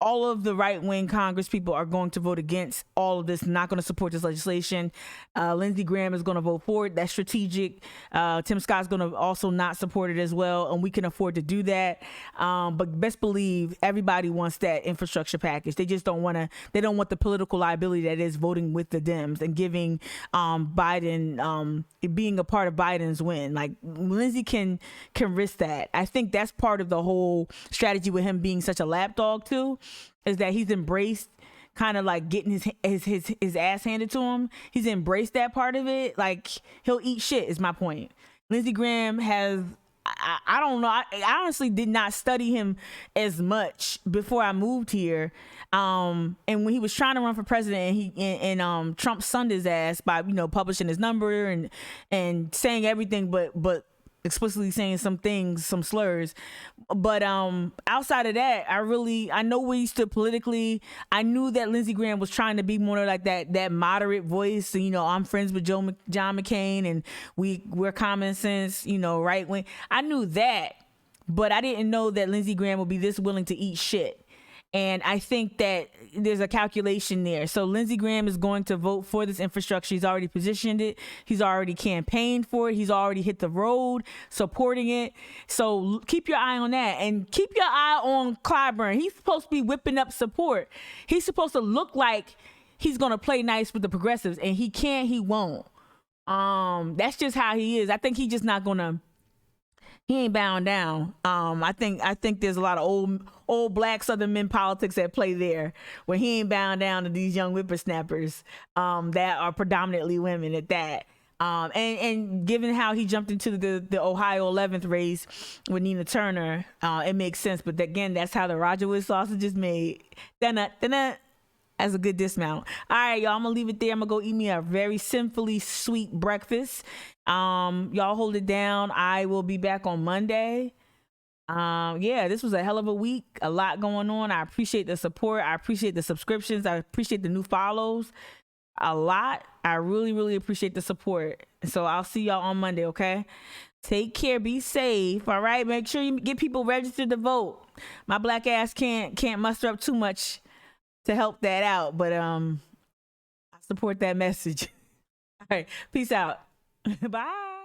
All of the right-wing Congress people are going to vote against all of this, not going to support this legislation. Lindsey Graham is going to vote for it. That's strategic. Tim Scott's going to also not support it as well, and we can afford to do that. But best believe everybody wants that infrastructure package. They just don't want the political liability that is voting with the Dems and giving Biden, being a part of Biden's win. Like, Lindsey can risk that. I think that's part of the whole strategy with him being such a lapdog too, is that he's embraced kind of like getting his ass handed to him. He's embraced that part of it. Like, he'll eat shit is my point. Lindsey Graham has, I don't know. I honestly did not study him as much before I moved here. And when he was trying to run for president, and Trump sunned his ass by, publishing his number and saying everything, but explicitly saying some things, some slurs. But outside of that, I know where he stood politically. I knew that Lindsey Graham was trying to be more like that moderate voice. So, I'm friends with John McCain, and we're common sense, right wing. I knew that, but I didn't know that Lindsey Graham would be this willing to eat shit. And I think that there's a calculation there. So Lindsey Graham is going to vote for this infrastructure. He's already positioned it. He's already campaigned for it. He's already hit the road supporting it. So keep your eye on that. And keep your eye on Clyburn. He's supposed to be whipping up support. He's supposed to look like he's going to play nice with the progressives. And he can't, he won't. That's just how he is. I think he's just not going to. He ain't bowing down. I think there's a lot of old black Southern men politics at play there, where he ain't bowing down to these young whippersnappers that are predominantly women at that. And given how he jumped into the Ohio 11th race with Nina Turner, it makes sense. But again, that's how the Roger Wood sausage is made. As a good dismount. All right, y'all, I'm gonna leave it there. I'm gonna go eat me a very sinfully sweet breakfast. Y'all hold it down. I will be back on Monday. This was a hell of a week. A lot going on. I appreciate the support. I appreciate the subscriptions. I appreciate the new follows. A lot. I really, really appreciate the support. So I'll see y'all on Monday, okay? Take care. Be safe. All right. Make sure you get people registered to vote. My black ass can't muster up too much to help that out, but I support that message. All right, peace out. Bye.